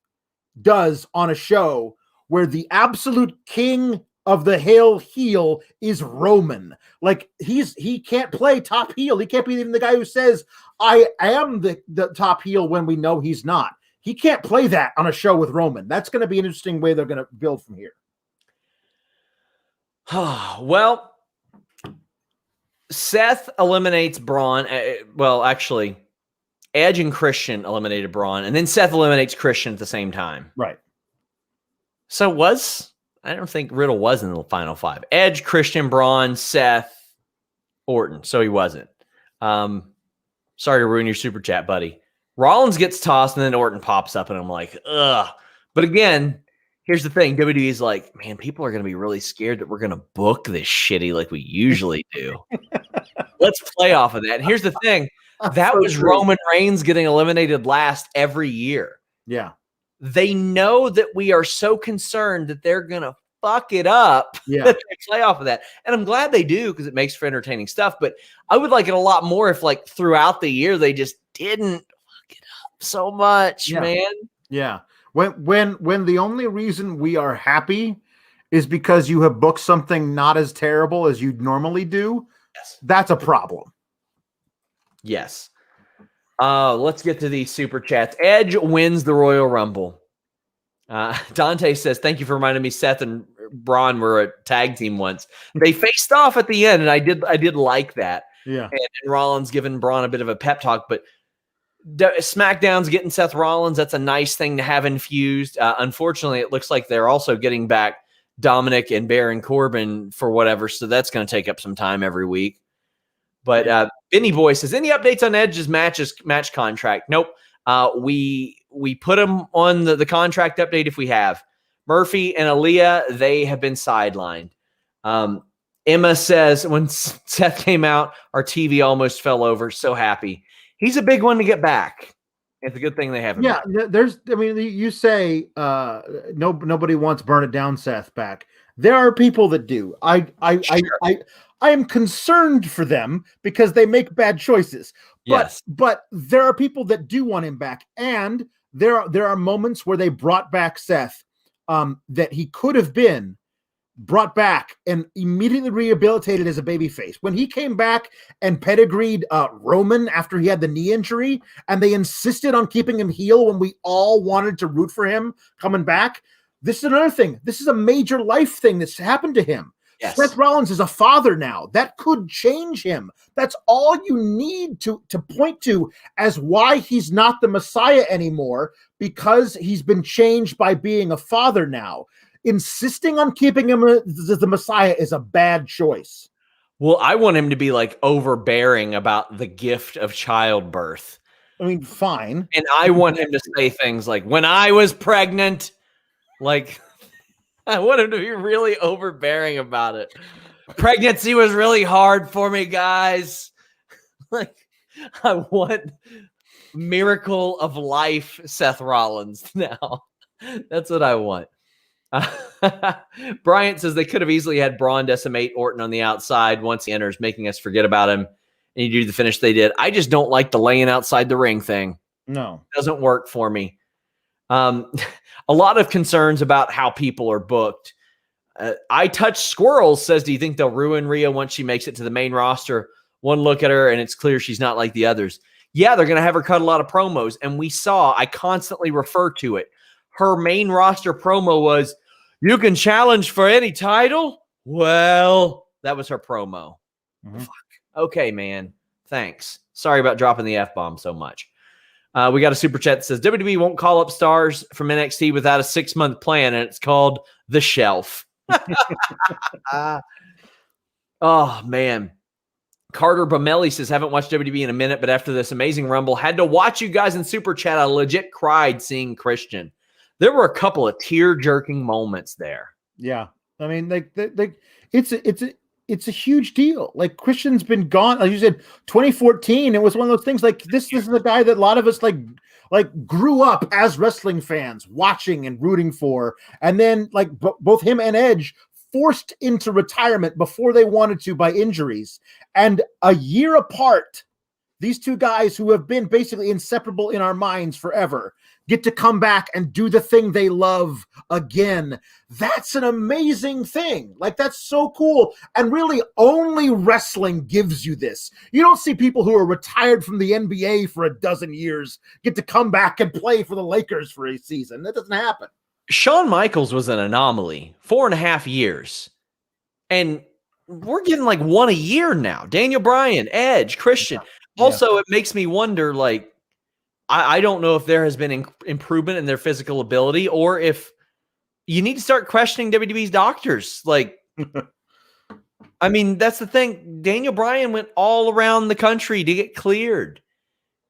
does on a show where the absolute king of the heel is Roman. Like, he can't play top heel. He can't be even the guy who says, I am the top heel when we know he's not. He can't play that on a show with Roman. That's going to be an interesting way they're going to build from here. Well, Seth eliminates Braun. Well, actually, Edge and Christian eliminated Braun, and then Seth eliminates Christian at the same time. Right. So I don't think Riddle was in the final 5. Edge, Christian, Braun, Seth, Orton. So he wasn't. Sorry to ruin your super chat, buddy. Rollins gets tossed, and then Orton pops up, and I'm like, ugh. But again, here's the thing. WWE's like, man, people are going to be really scared that we're going to book this shitty like we usually do. Let's play off of that. And here's the thing. That was Roman Reigns getting eliminated last every year. Yeah. They know that we are so concerned that they're going to fuck it up that they play off of that. And I'm glad they do, because it makes for entertaining stuff. But I would like it a lot more if, like, throughout the year, they just didn't fuck it up so much, man. Yeah. When the only reason we are happy is because you have booked something not as terrible as you normally do, that's a problem. Yes. Let's get to these super chats. Edge wins the Royal Rumble. Dante says, thank you for reminding me Seth and Braun were a tag team once. They faced off at the end, and I did like that. Yeah. And Rollins giving Braun a bit of a pep talk, but SmackDown's getting Seth Rollins. That's a nice thing to have infused. Unfortunately, it looks like they're also getting back Dominic and Baron Corbin for whatever, so that's going to take up some time every week. But Benny Boy says, any updates on Edge's match contract? Nope. We put him on the contract update if we have. Murphy and Aaliyah, they have been sidelined. Emma says, when Seth came out, our TV almost fell over. So happy. He's a big one to get back. It's a good thing they have him. Yeah, you say nobody wants Burn It Down Seth back. There are people that do. I am concerned for them because they make bad choices. But there are people that do want him back, and there are moments where they brought back Seth that he could have been brought back and immediately rehabilitated as a babyface. When he came back and pedigreed Roman after he had the knee injury, and they insisted on keeping him heel when we all wanted to root for him coming back. This is another thing. This is a major life thing that's happened to him. Yes. Seth Rollins is a father now. That could change him. That's all you need to point to as why he's not the Messiah anymore, because he's been changed by being a father now. Insisting on keeping him as the Messiah is a bad choice. Well, I want him to be like overbearing about the gift of childbirth. I mean, fine. And I want him to say things like, when I was pregnant, like, I want him to be really overbearing about it. Pregnancy was really hard for me, guys. Like, I want miracle of life Seth Rollins now. That's what I want. Bryant says they could have easily had Braun decimate Orton on the outside once he enters, making us forget about him. And you do the finish they did. I just don't like the laying outside the ring thing. No, it doesn't work for me. A lot of concerns about how people are booked. I Touch Squirrels says, do you think they'll ruin Rhea once she makes it to the main roster? One look at her and it's clear she's not like the others. Yeah, they're going to have her cut a lot of promos. And I constantly refer to it. Her main roster promo was, you can challenge for any title? Well, that was her promo. Mm-hmm. Fuck. Okay, man. Thanks. Sorry about dropping the F-bomb so much. We got a super chat that says, WWE won't call up stars from NXT without a 6-month plan, and it's called The Shelf. Oh, man. Carter Bamelli says, haven't watched WWE in a minute, but after this amazing Rumble, had to watch you guys in super chat. I legit cried seeing Christian. There were a couple of tear-jerking moments there. Yeah. I mean, it's a huge deal. Like, Christian's been gone. Like you said, 2014, it was one of those things like this is the guy that a lot of us like grew up as wrestling fans watching and rooting for. And then like both him and Edge forced into retirement before they wanted to by injuries. And a year apart, these two guys who have been basically inseparable in our minds forever get to come back and do the thing they love again. That's an amazing thing. Like, that's so cool. And really only wrestling gives you this. You don't see people who are retired from the NBA for a dozen years get to come back and play for the Lakers for a season. That doesn't happen. Shawn Michaels was an anomaly, 4.5 years. And we're getting like one a year now. Daniel Bryan, Edge, Christian. Yeah. Also, it makes me wonder, like, I don't know if there has been improvement in their physical ability, or if you need to start questioning WWE's doctors. Like, I mean, that's the thing. Daniel Bryan went all around the country to get cleared.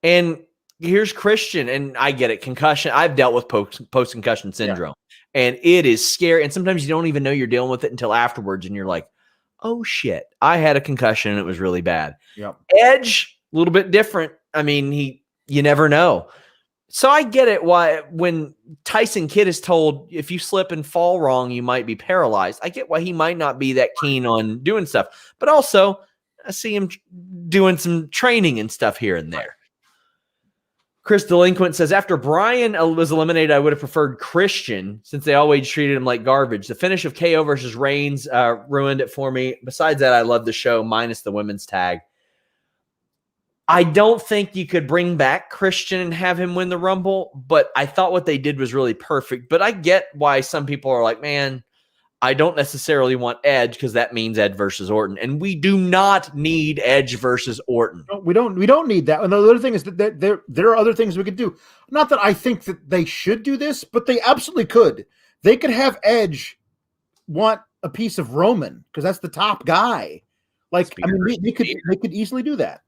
And here's Christian, and I get it. Concussion. I've dealt with post-concussion syndrome, and it is scary. And sometimes you don't even know you're dealing with it until afterwards, and you're like, oh, shit, I had a concussion, and it was really bad. Yep. Edge, a little bit different. I mean, you never know. So I get it why when Tyson Kidd is told if you slip and fall wrong, you might be paralyzed. I get why he might not be that keen on doing stuff. But also, I see him doing some training and stuff here and there. Chris Delinquent says, after Bryan was eliminated, I would have preferred Christian since they always treated him like garbage. The finish of KO versus Reigns ruined it for me. Besides that, I love the show minus the women's tag. I don't think you could bring back Christian and have him win the Rumble, but I thought what they did was really perfect. But I get why some people are like, man, I don't necessarily want Edge because that means Edge versus Orton. And we do not need Edge versus Orton. No, we don't need that. And the other thing is that there are other things we could do. Not that I think that they should do this, but they absolutely could. They could have Edge want a piece of Roman because that's the top guy. Like, I mean, they could easily do that.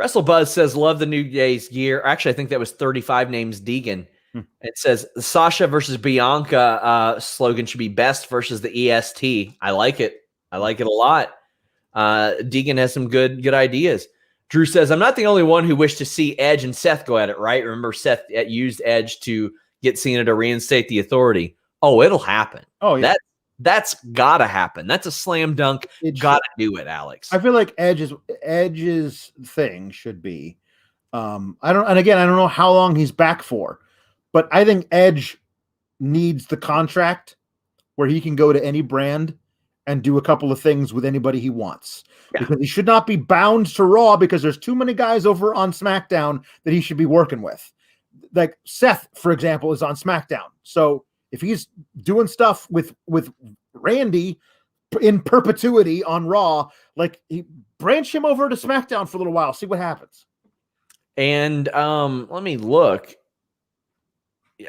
WrestleBuzz says, love the New Day's gear. Actually, I think that was 35 names Deegan. It says the Sasha versus Bianca slogan should be best versus the EST. I like it. I like it a lot. Deegan has some good ideas. Drew says, I'm not the only one who wished to see Edge and Seth go at it, right? Remember, Seth used Edge to get Cena to reinstate the authority. Oh, it'll happen. Oh, yeah. That's got to happen. That's a slam dunk. Got to do it, Alex. I feel like Edge's thing should be, I don't know how long he's back for, but I think Edge needs the contract where he can go to any brand and do a couple of things with anybody he wants. Yeah. Because he should not be bound to Raw because there's too many guys over on SmackDown that he should be working with. Like Seth, for example, is on SmackDown. So if he's doing stuff with Randy in perpetuity on Raw, like he branch him over to SmackDown for a little while, see what happens. And let me look.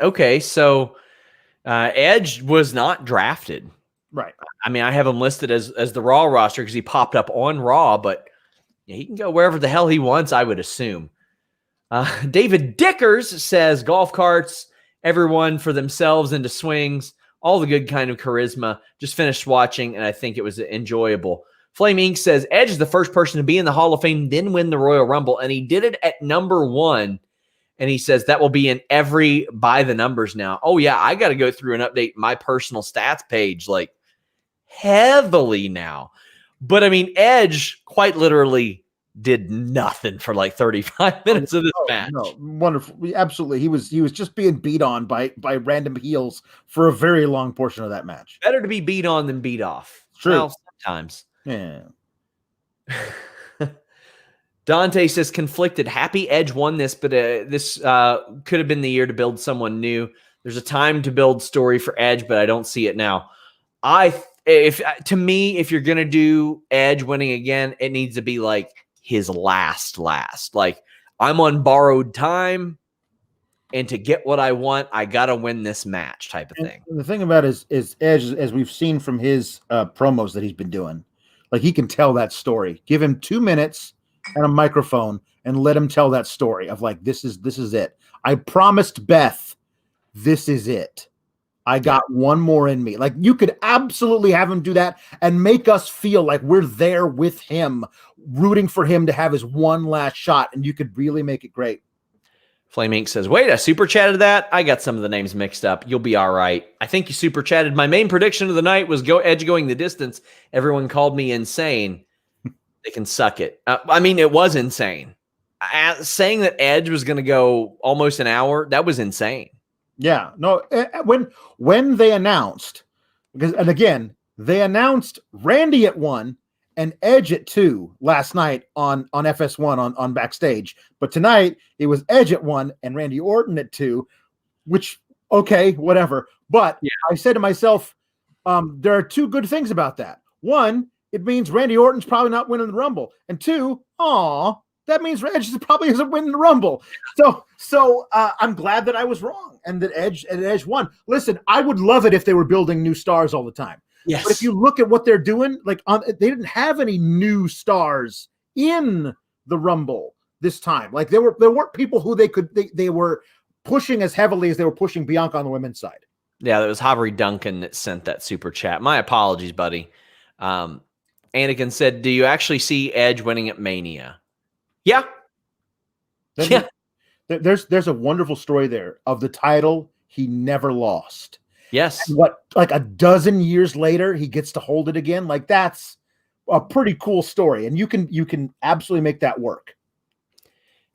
Okay, so Edge was not drafted. Right. I mean, I have him listed as the Raw roster because he popped up on Raw, but he can go wherever the hell he wants, I would assume. David Dickers says golf carts, everyone for themselves into swings, all the good kind of charisma. Just finished watching, and I think it was enjoyable. Flame Inc. says Edge is the first person to be in the Hall of Fame, then win the Royal Rumble, and he did it at number 1. And he says that will be in every by the numbers now. Oh, yeah, I got to go through and update my personal stats page like heavily now. But, I mean, Edge quite literally did nothing for like 35 minutes of this match. No, wonderful. Absolutely. He was just being beat on by random heels for a very long portion of that match. Better to be beat on than beat off. True. Well, sometimes. Yeah. Dante says conflicted. Happy Edge won this, but this could have been the year to build someone new. There's a time to build story for Edge, but I don't see it now. If you're gonna do Edge winning again, it needs to be like his last. Like I'm on borrowed time, and to get what I want, I gotta win this match type of thing. And the thing about it is Edge, as we've seen from his promos that he's been doing, like he can tell that story. Give him 2 minutes and a microphone and let him tell that story of like, this is it. I promised Beth, this is it. I got one more in me. Like you could absolutely have him do that and make us feel like we're there with him, rooting for him to have his one last shot. And you could really make it great. Flame Inc. says, wait, I super chatted that. I got some of the names mixed up. You'll be all right. I think you super chatted. My main prediction of the night was Edge going the distance. Everyone called me insane. They can suck it. I mean, it was insane. Saying that Edge was going to go almost an hour, that was insane. Yeah. No, when they announced, and again, they announced Randy at 1 and Edge at 2 last night on FS1 on Backstage. But tonight, it was Edge at 1 and Randy Orton at 2, which, okay, whatever. But yeah. I said to myself, there are 2 good things about that. 1, it means Randy Orton's probably not winning the Rumble. And 2, that means Edge probably isn't winning the Rumble. So I'm glad that I was wrong and that Edge won. Listen, I would love it if they were building new stars all the time. Yes. But if you look at what they're doing, like they didn't have any new stars in the Rumble this time. Like there weren't people who they were pushing as heavily as they were pushing Bianca on the women's side. Yeah, that was Javier Duncan that sent that super chat. My apologies, buddy. Anakin said, do you actually see Edge winning at Mania? Yeah. Yeah. There's a wonderful story there of the title he never lost. Yes. And like a dozen years later, he gets to hold it again. Like that's a pretty cool story. And you can absolutely make that work.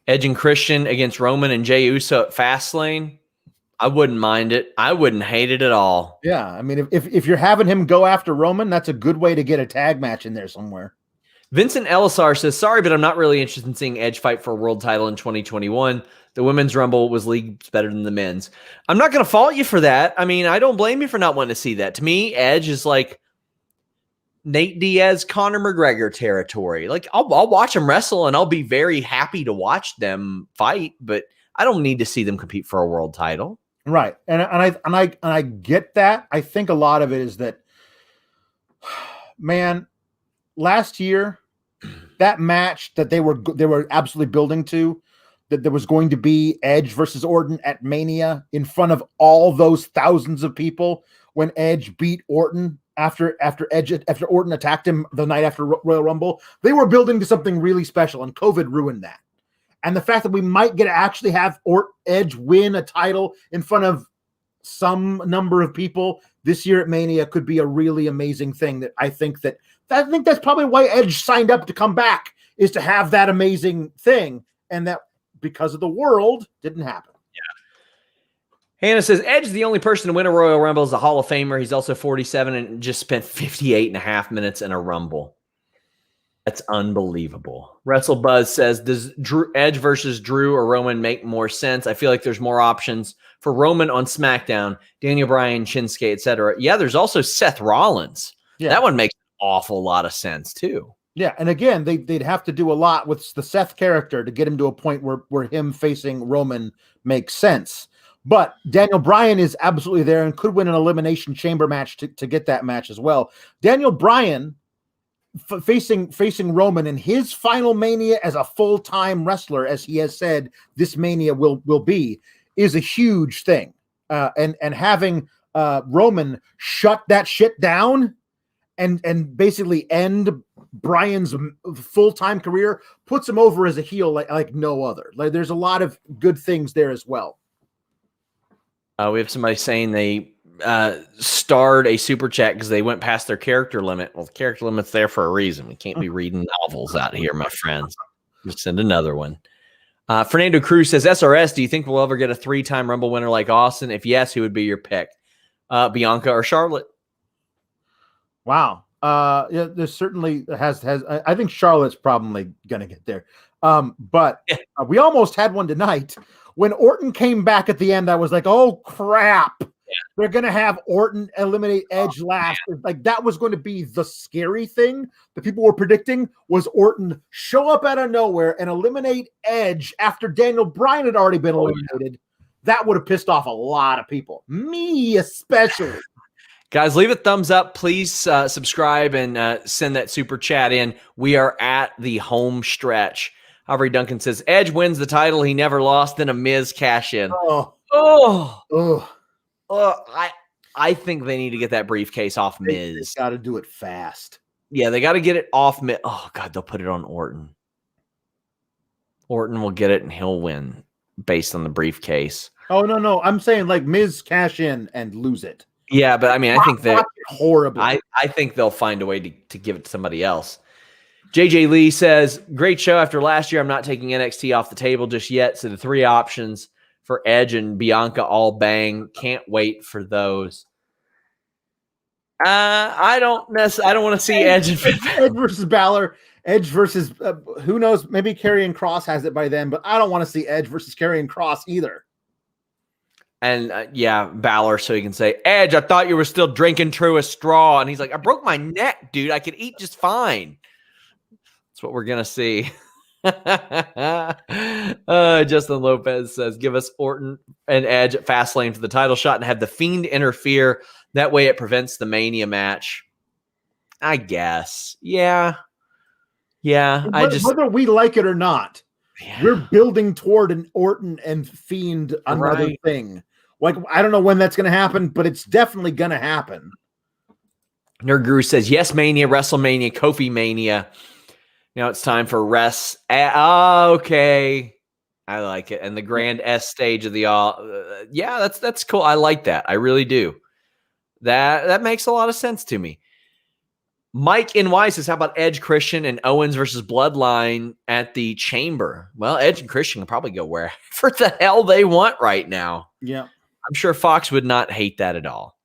Edge and Christian against Roman and Jey Uso at Fastlane. I wouldn't mind it. I wouldn't hate it at all. Yeah. I mean, if you're having him go after Roman, that's a good way to get a tag match in there somewhere. Vincent Elisar says, sorry, but I'm not really interested in seeing Edge fight for a world title in 2021. The women's Rumble was leagues better than the men's. I'm not going to fault you for that. I mean, I don't blame you for not wanting to see that. To me, Edge is like Nate Diaz, Conor McGregor territory. Like I'll watch them wrestle and I'll be very happy to watch them fight, but I don't need to see them compete for a world title. Right. And I get that. I think a lot of it is that, man, last year that match that they were absolutely building to, that there was going to be Edge versus Orton at Mania in front of all those thousands of people when Edge beat Orton after Orton attacked him the night after Royal Rumble. They were building to something really special, and COVID ruined that. And the fact that we might get to actually have Edge win a title in front of some number of people this year at Mania could be a really amazing thing. I think that's probably why Edge signed up to come back, is to have that amazing thing, and that because of the world didn't happen. Yeah. Hannah says Edge is the only person to win a Royal Rumble as a Hall of Famer. He's also 47 and just spent 58 and a half minutes in a Rumble. That's unbelievable. WrestleBuzz says, does Edge versus Drew or Roman make more sense? I feel like there's more options for Roman on SmackDown, Daniel Bryan, Shinsuke, etc. Yeah, there's also Seth Rollins. Yeah. That one makes an awful lot of sense too. Yeah, and again, they'd have to do a lot with the Seth character to get him to a point where him facing Roman makes sense. But Daniel Bryan is absolutely there and could win an Elimination Chamber match to get that match as well. Daniel Bryan facing Roman in his final Mania as a full-time wrestler, as he has said this Mania will be, is a huge thing. And having Roman shut that shit down and basically end Bryan's full-time career puts him over as a heel like no other. Like, there's a lot of good things there as well. We have somebody saying they starred a super chat because they went past their character limit. Well, the character limit's there for a reason. We can't be reading novels out here, my friends. Just send another one. Fernando Cruz says, SRS, do you think we'll ever get a 3-time Rumble winner like Austin? If yes, who would be your pick? Bianca or Charlotte? Wow. Yeah, there's certainly has I think Charlotte's probably gonna get there. But we almost had one tonight. When Orton came back at the end, I was like, oh crap. Yeah. They're gonna have Orton eliminate Edge last. Like, that was going to be the scary thing that people were predicting, was Orton show up out of nowhere and eliminate Edge after Daniel Bryan had already been eliminated. Yeah. That would have pissed off a lot of people, me especially. Guys, leave a thumbs up. Please subscribe and send that super chat in. We are at the home stretch. Aubrey Duncan says, Edge wins the title. He never lost. Then a Miz cash in. I think they need to get that briefcase off Miz. They got to do it fast. Yeah, they got to get it off Miz. Oh, God, they'll put it on Orton. Orton will get it, and he'll win based on the briefcase. Oh, no. I'm saying, like, Miz cash in and lose it. Yeah, but, I mean, I think that horrible. I think they'll find a way to give it to somebody else. JJ Lee says, great show after last year. I'm not taking NXT off the table just yet. So the 3 options for Edge and Bianca all bang. Can't wait for those. I don't want to see Edge versus Balor. Edge versus who knows? Maybe Karrion Kross has it by then, but I don't want to see Edge versus Karrion Kross either. And Balor, so he can say, Edge, I thought you were still drinking through a straw. And he's like, I broke my neck, dude. I could eat just fine. That's what we're going to see. Justin Lopez says, give us Orton and Edge at Fastlane for the title shot and have the Fiend interfere. That way it prevents the Mania match. I guess. Yeah. Whether we like it or not, we're building toward an Orton and Fiend another thing. Like, I don't know when that's going to happen, but it's definitely going to happen. Nerd Guru says, yes, Mania, WrestleMania, Kofi Mania. Now it's time for okay. I like it. And the grand S stage of the that's cool. I like that. I really do. That makes a lot of sense to me. Mike NY says, how about Edge, Christian, and Owens versus Bloodline at the Chamber? Well, Edge and Christian can probably go wherever the hell they want right now. Yeah. I'm sure Fox would not hate that at all.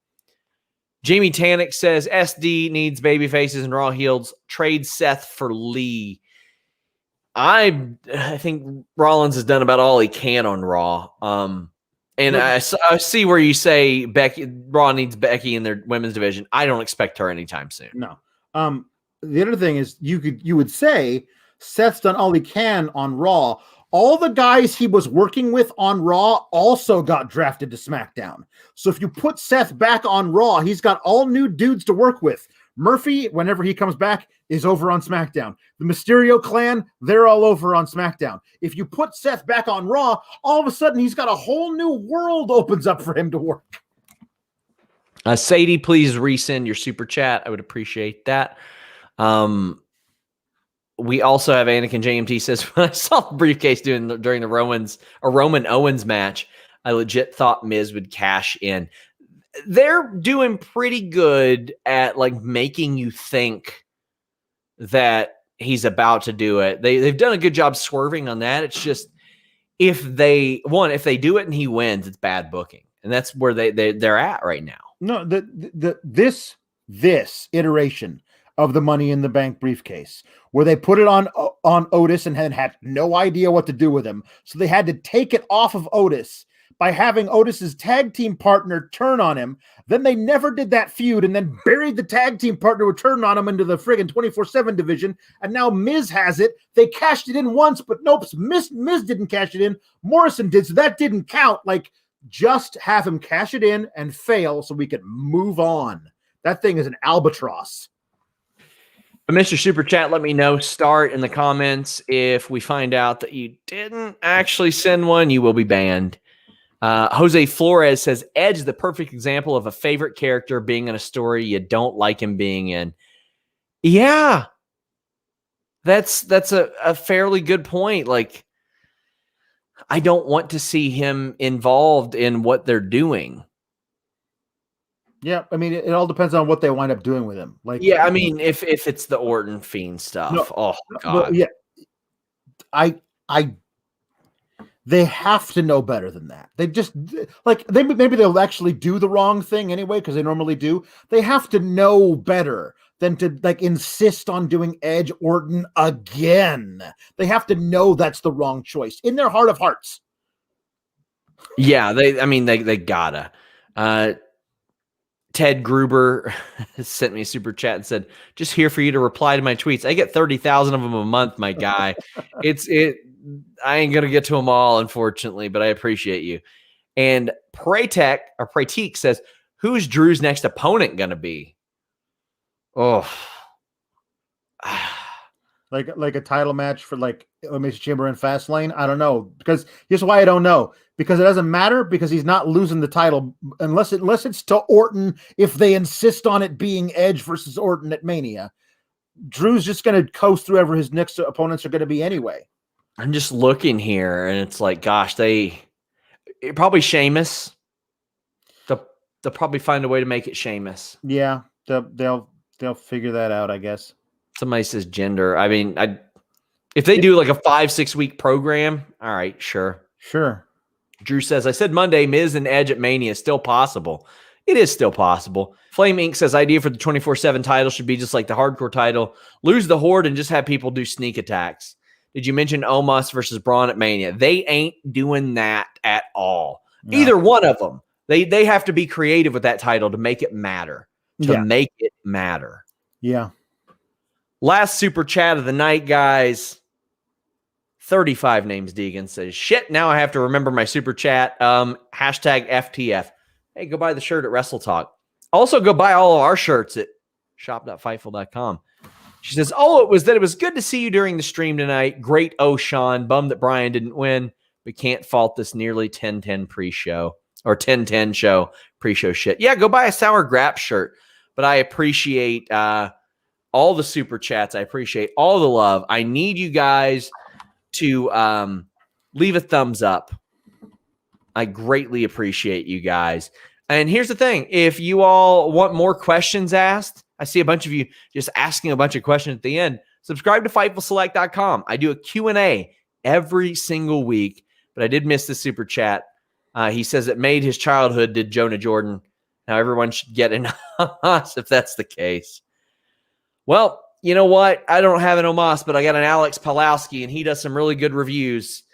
Jamie Tannick says, SD needs baby faces and Raw heels. Trade Seth for Lee. I think Rollins has done about all he can on Raw. And I see where you say Raw needs Becky in their women's division. I don't expect her anytime soon. No. The other thing is you would say Seth's done all he can on Raw. All the guys he was working with on Raw also got drafted to SmackDown. So if you put Seth back on Raw, he's got all new dudes to work with. Murphy, whenever he comes back, is over on SmackDown. The Mysterio clan, they're all over on SmackDown. If you put Seth back on Raw, all of a sudden he's got a whole new world opens up for him to work. Sadie, please resend your super chat. I would appreciate that. We also have Anakin JMT says, when I saw the briefcase during the Roman Owens match, I legit thought Miz would cash in. They're doing pretty good at like making you think that he's about to do it. They've done a good job swerving on that. It's just if they do it and he wins, it's bad booking, and that's where they're at right now. No, this iteration of the Money in the Bank briefcase, where they put it on Otis and had no idea what to do with him, so they had to take it off of Otis by having Otis's tag team partner turn on him. Then they never did that feud and then buried the tag team partner who turned on him into the friggin' 24/7 division. And now Miz has it. They cashed it in once, but nope, Miz didn't cash it in. Morrison did, so that didn't count. Like, just have him cash it in and fail so we can move on. That thing is an albatross. Mr. Super Chat, let me know. Start in the comments. If we find out that you didn't actually send one, you will be banned. Jose Flores says, Edge is the perfect example of a favorite character being in a story you don't like him being in. Yeah. That's a fairly good point. Like, I don't want to see him involved in what they're doing. Yeah, I mean, it all depends on what they wind up doing with him. Like, yeah, I mean, if it's the Orton Fiend stuff, oh god, yeah, they have to know better than that. They just maybe they'll actually do the wrong thing anyway, because they normally do. They have to know better than to like insist on doing Edge Orton again. They have to know that's the wrong choice in their heart of hearts. Yeah, they gotta. Ted Gruber sent me a super chat and said, just here for you to reply to my tweets. I get 30,000 of them a month, my guy. I ain't going to get to them all, unfortunately, but I appreciate you. And Praytek says, who's Drew's next opponent going to be? Oh, like a title match for like Elimination Chamber and Fastlane. I don't know, because here's why I don't know. Because it doesn't matter, because he's not losing the title unless it's to Orton. If they insist on it being Edge versus Orton at Mania, Drew's just going to coast through whoever his next opponents are going to be anyway. I'm just looking here, and it's like, gosh, probably Sheamus. They'll probably find a way to make it Sheamus. Yeah, they'll figure that out, I guess. Somebody says gender. I mean, if they do like a 5-6 week program, all right, sure. Drew says, I said Monday, Miz and Edge at Mania is still possible. It is still possible. Flame Inc. says, idea for the 24/7 title should be just like the hardcore title. Lose the Horde and just have people do sneak attacks. Did you mention Omos versus Braun at Mania? They ain't doing that at all. No. Either one of them. They have to be creative with that title to make it matter. Yeah. Last super chat of the night, guys. 35 names Deegan says, shit, now I have to remember my super chat. Hashtag FTF. Hey, go buy the shirt at Wrestle Talk. Also, go buy all of our shirts at shop.fightful.com. She says, it was good to see you during the stream tonight. Great, Sean. Bummed that Brian didn't win. We can't fault this nearly 10-10 pre-show or 10-10 show pre-show shit. Yeah, go buy a Sour Grap shirt. But I appreciate all the super chats. I appreciate all the love. I need you guys to leave a thumbs up. I greatly appreciate you guys. And here's the thing. If you all want more questions asked, I see a bunch of you just asking a bunch of questions at the end. Subscribe to FightfulSelect.com. I do a Q&A every single week, but I did miss the super chat. He says it made his childhood did Jonah Jordan. Now everyone should get in us if that's the case. Well, you know what? I don't have an Omos, but I got an Alex Pawlowski, and he does some really good reviews.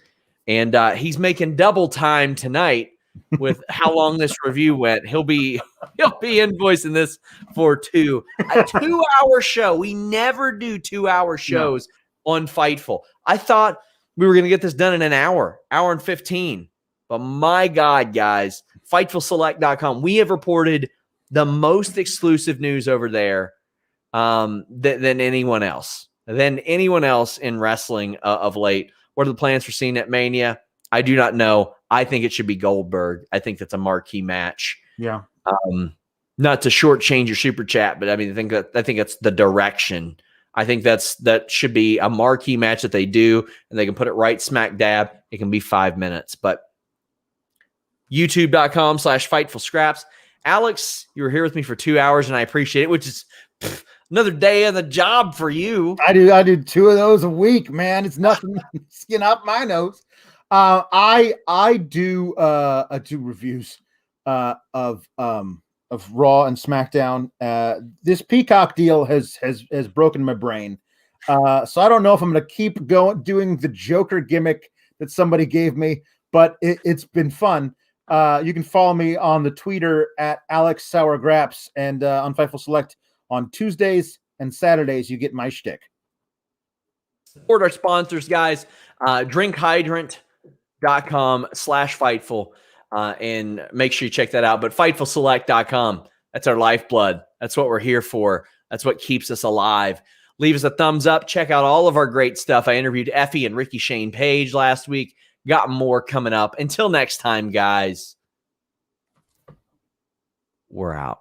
And he's making double time tonight with how long this review went. He'll be invoicing this for a 2-hour show. We never do 2-hour shows on Fightful. I thought we were going to get this done in an hour and 15. But my God, guys, FightfulSelect.com. We have reported the most exclusive news over there than anyone else. Than anyone else in wrestling of late. What are the plans for Cena at Mania? I do not know. I think it should be Goldberg. I think that's a marquee match. Yeah. Not to shortchange your super chat, but I mean, I think that's the direction. I think that should be a marquee match that they do, and they can put it right smack dab. It can be 5 minutes, but youtube.com/Fightful Scraps. Alex, you were here with me for 2 hours, and I appreciate it, which is another day on the job for you. I do 2 of those a week, man. It's nothing. Skin up my nose. I do reviews of Raw and SmackDown. This Peacock deal has broken my brain. So I don't know if I'm going to keep doing the Joker gimmick that somebody gave me, but it's been fun. You can follow me on the Twitter at Alex Sourgraps, and on Fightful Select on Tuesdays and Saturdays. You get my shtick. Support our sponsors, guys. drinkhydrant.com/Fightful. And make sure you check that out. But FightfulSelect.com, that's our lifeblood. That's what we're here for. That's what keeps us alive. Leave us a thumbs up. Check out all of our great stuff. I interviewed Effie and Ricky Shane Page last week. Got more coming up. Until next time, guys, we're out.